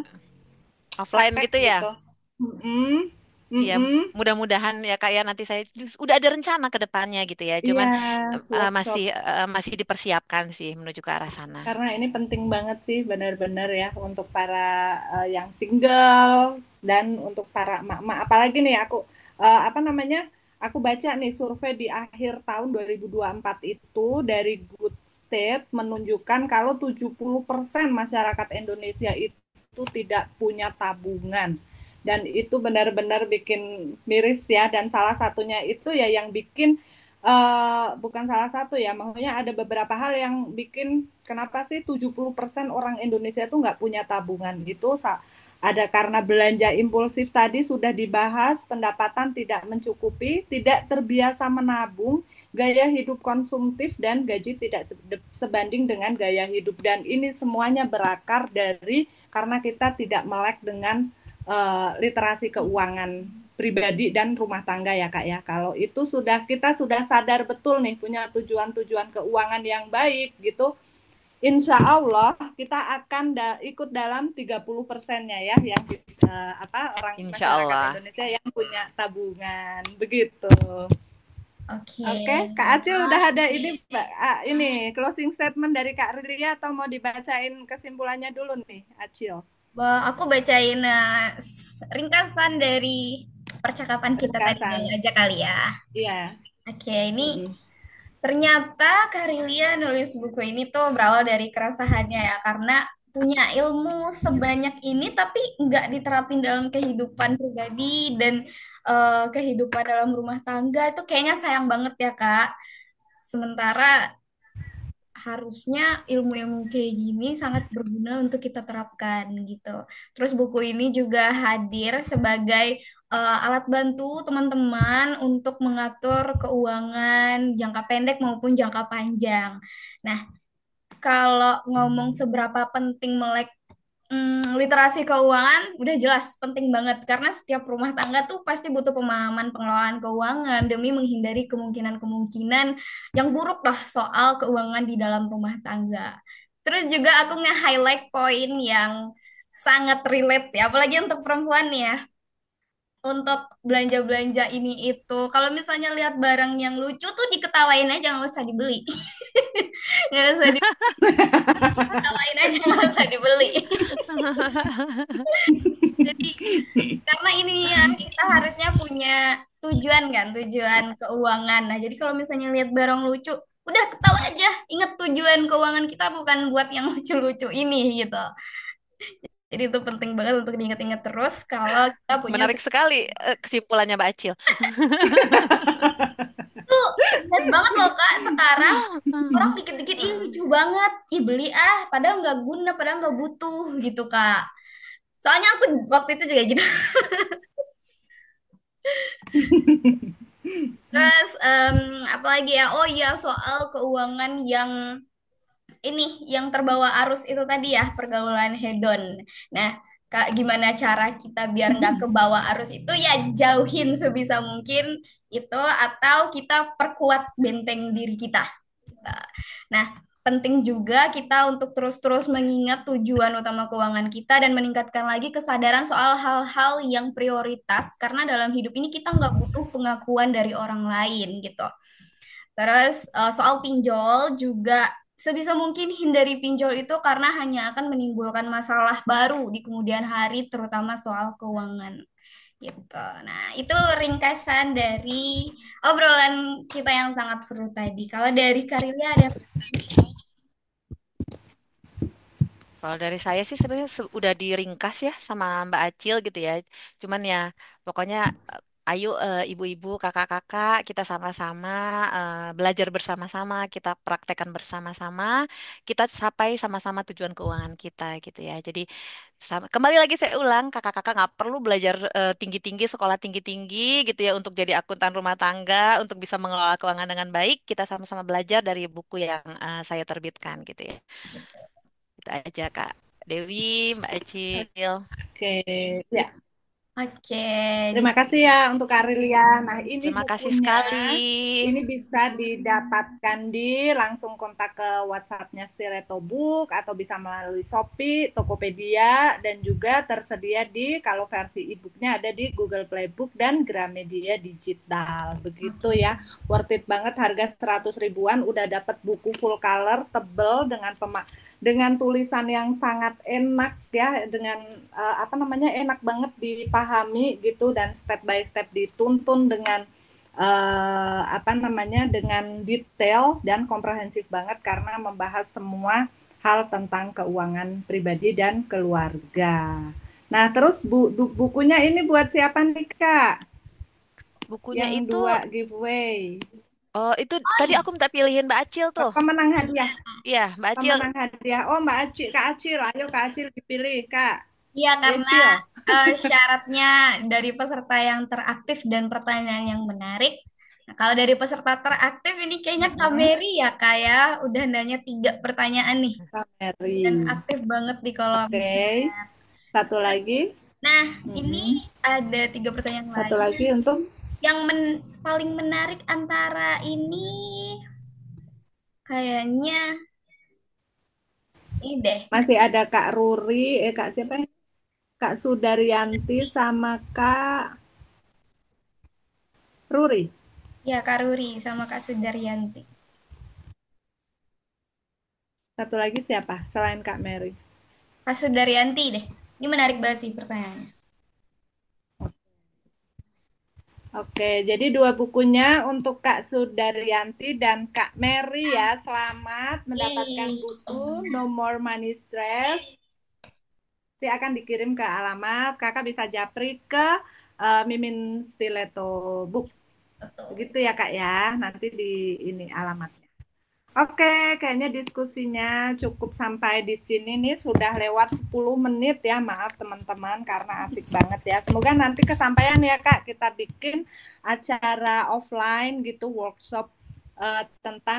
Offline Praktek gitu ya. gitu. Mm-mm. Iya, Mm-mm. mudah-mudahan ya Kak ya nanti saya udah ada rencana ke depannya gitu ya. Iya, Cuman workshop. masih dipersiapkan sih menuju ke arah sana. Karena ini penting banget sih benar-benar ya untuk para yang single dan untuk para emak-emak. Apalagi nih aku apa namanya? Aku baca nih survei di akhir tahun 2024 itu dari Good State menunjukkan kalau 70% masyarakat Indonesia itu tidak punya tabungan. Dan itu benar-benar bikin miris ya. Dan salah satunya itu ya yang bikin bukan salah satu ya, maksudnya ada beberapa hal yang bikin kenapa sih 70% orang Indonesia itu nggak punya tabungan gitu. Ada karena belanja impulsif tadi sudah dibahas, pendapatan tidak mencukupi, tidak terbiasa menabung, gaya hidup konsumtif, dan gaji tidak sebanding dengan gaya hidup. Dan ini semuanya berakar dari karena kita tidak melek dengan literasi keuangan pribadi dan rumah tangga ya Kak ya. Kalau itu kita sudah sadar betul nih punya tujuan-tujuan keuangan yang baik gitu, insya Allah kita akan ikut dalam 30%-nya ya yang orang Insya masyarakat Allah. Indonesia yang punya tabungan begitu. Oke. Oke, Kak Acil udah ada ini Oke. ini closing statement dari Kak Rilia atau mau dibacain kesimpulannya dulu nih, Acil? Aku bacain ringkasan dari percakapan kita tadi Ringkasan. aja kali ya. Iya. Oke, ini Mm-mm. ternyata Karilia nulis buku ini tuh berawal dari keresahannya ya, karena punya ilmu sebanyak ini tapi nggak diterapin dalam kehidupan pribadi dan kehidupan dalam rumah tangga itu kayaknya sayang banget ya Kak. Sementara harusnya ilmu-ilmu kayak gini sangat berguna untuk kita terapkan gitu. Terus buku ini juga hadir sebagai alat bantu teman-teman untuk mengatur keuangan jangka pendek maupun jangka panjang. Nah, kalau ngomong seberapa penting melek literasi keuangan udah jelas penting banget karena setiap rumah tangga tuh pasti butuh pemahaman pengelolaan keuangan demi menghindari kemungkinan-kemungkinan yang buruk lah soal keuangan di dalam rumah tangga. Terus juga aku nge-highlight poin yang sangat relate sih, apalagi untuk perempuan ya. Untuk belanja-belanja ini itu, kalau misalnya lihat barang yang lucu tuh diketawain aja nggak usah dibeli, nggak usah diketawain aja nggak usah dibeli. Jadi karena ini ya kita harusnya punya tujuan kan, tujuan keuangan. Nah, jadi kalau misalnya lihat barang lucu, udah ketawa aja. Ingat tujuan keuangan kita bukan buat yang lucu-lucu ini gitu. Jadi itu penting banget untuk diingat-ingat terus kalau kita punya Menarik sekali kesimpulannya Mbak Acil. tuh lihat banget loh Kak sekarang orang dikit-dikit ih lucu banget, ih beli ah, padahal nggak guna, padahal nggak butuh gitu Kak. Soalnya aku waktu itu juga gitu. Terus apalagi ya? Oh iya soal keuangan yang ini yang terbawa arus itu tadi ya pergaulan hedon. Nah, Kak, gimana cara kita biar nggak kebawa arus itu ya jauhin sebisa mungkin itu atau kita perkuat benteng diri kita. Nah, penting juga kita untuk terus-terus mengingat tujuan utama keuangan kita dan meningkatkan lagi kesadaran soal hal-hal yang prioritas karena dalam hidup ini kita nggak butuh pengakuan dari orang lain gitu. Terus soal pinjol juga sebisa mungkin hindari pinjol itu karena hanya akan menimbulkan masalah baru di kemudian hari terutama soal keuangan gitu. Nah, itu ringkasan dari obrolan kita yang sangat seru tadi. Kalau dari Karilia ada Kalau dari saya sih sebenarnya udah diringkas ya sama Mbak Acil gitu ya. Cuman ya pokoknya ayo ibu-ibu, kakak-kakak kita sama-sama belajar bersama-sama, kita praktekkan bersama-sama, kita capai sama-sama tujuan keuangan kita gitu ya. Jadi kembali lagi saya ulang, kakak-kakak nggak perlu belajar tinggi-tinggi, sekolah tinggi-tinggi gitu ya untuk jadi akuntan rumah tangga, untuk bisa mengelola keuangan dengan baik. Kita sama-sama belajar dari buku yang saya terbitkan gitu ya. Itu aja Kak Dewi, Mbak Acil. Oke, ya. Oke, Terima kasih ya untuk Karilia. Nah, ini Terima kasih bukunya, sekali. ini bisa didapatkan di langsung kontak ke WhatsApp-nya Stiletto Book atau bisa melalui Shopee, Tokopedia, dan juga tersedia di kalau versi e-booknya ada di Google Play Book dan Gramedia Digital. Begitu oke. ya, worth it banget harga 100 ribuan udah dapat buku full color tebel dengan tulisan yang sangat enak ya, dengan apa namanya, enak banget dipahami gitu, dan step by step dituntun dengan apa namanya, dengan detail dan komprehensif banget karena membahas semua hal tentang keuangan pribadi dan keluarga. Nah, terus bukunya ini buat siapa nih Kak? Bukunya Yang itu, dua giveaway. oh itu Oh tadi iya, aku minta pilihin Mbak Acil tuh. Pemenang hadiah. Iya, Mbak Acil. Pemenang hadiah. Oh, Mbak Acil, Kak Acil, ayo Kak Acil dipilih, Kak. iya karena Ecil. syaratnya dari peserta yang teraktif dan pertanyaan yang menarik. Nah, kalau dari peserta teraktif ini kayaknya Kak Mary ya Kak ya, udah nanya 3 pertanyaan nih Kak dan Mary. aktif banget di kolom Oke. chat. Satu lagi. Nah, ini Mm-mm. ada 3 pertanyaan Satu lagi. lagi untuk Yang paling menarik antara ini kayaknya ini deh. masih ada Kak Ruri, Kak siapa ya? Kak Sudaryanti sama Kak Ruri. Ya, Kak Ruri sama Kak Sudaryanti. Satu lagi siapa selain Kak Mary? Kak Sudaryanti deh. Ini menarik banget sih pertanyaannya. Oke, jadi 2 bukunya untuk Kak Sudaryanti dan Kak Mary ya. Selamat mendapatkan Yeay. buku No More Money Stress. Nanti akan dikirim ke alamat. Kakak bisa japri ke Mimin Stiletto Book. Betul. Begitu ya Kak ya. Nanti di ini alamatnya. Oke, kayaknya diskusinya cukup sampai di sini nih. Sudah lewat 10 menit ya. Maaf teman-teman karena asik banget ya. Semoga nanti kesampaian ya Kak. Kita bikin acara offline gitu, workshop tentang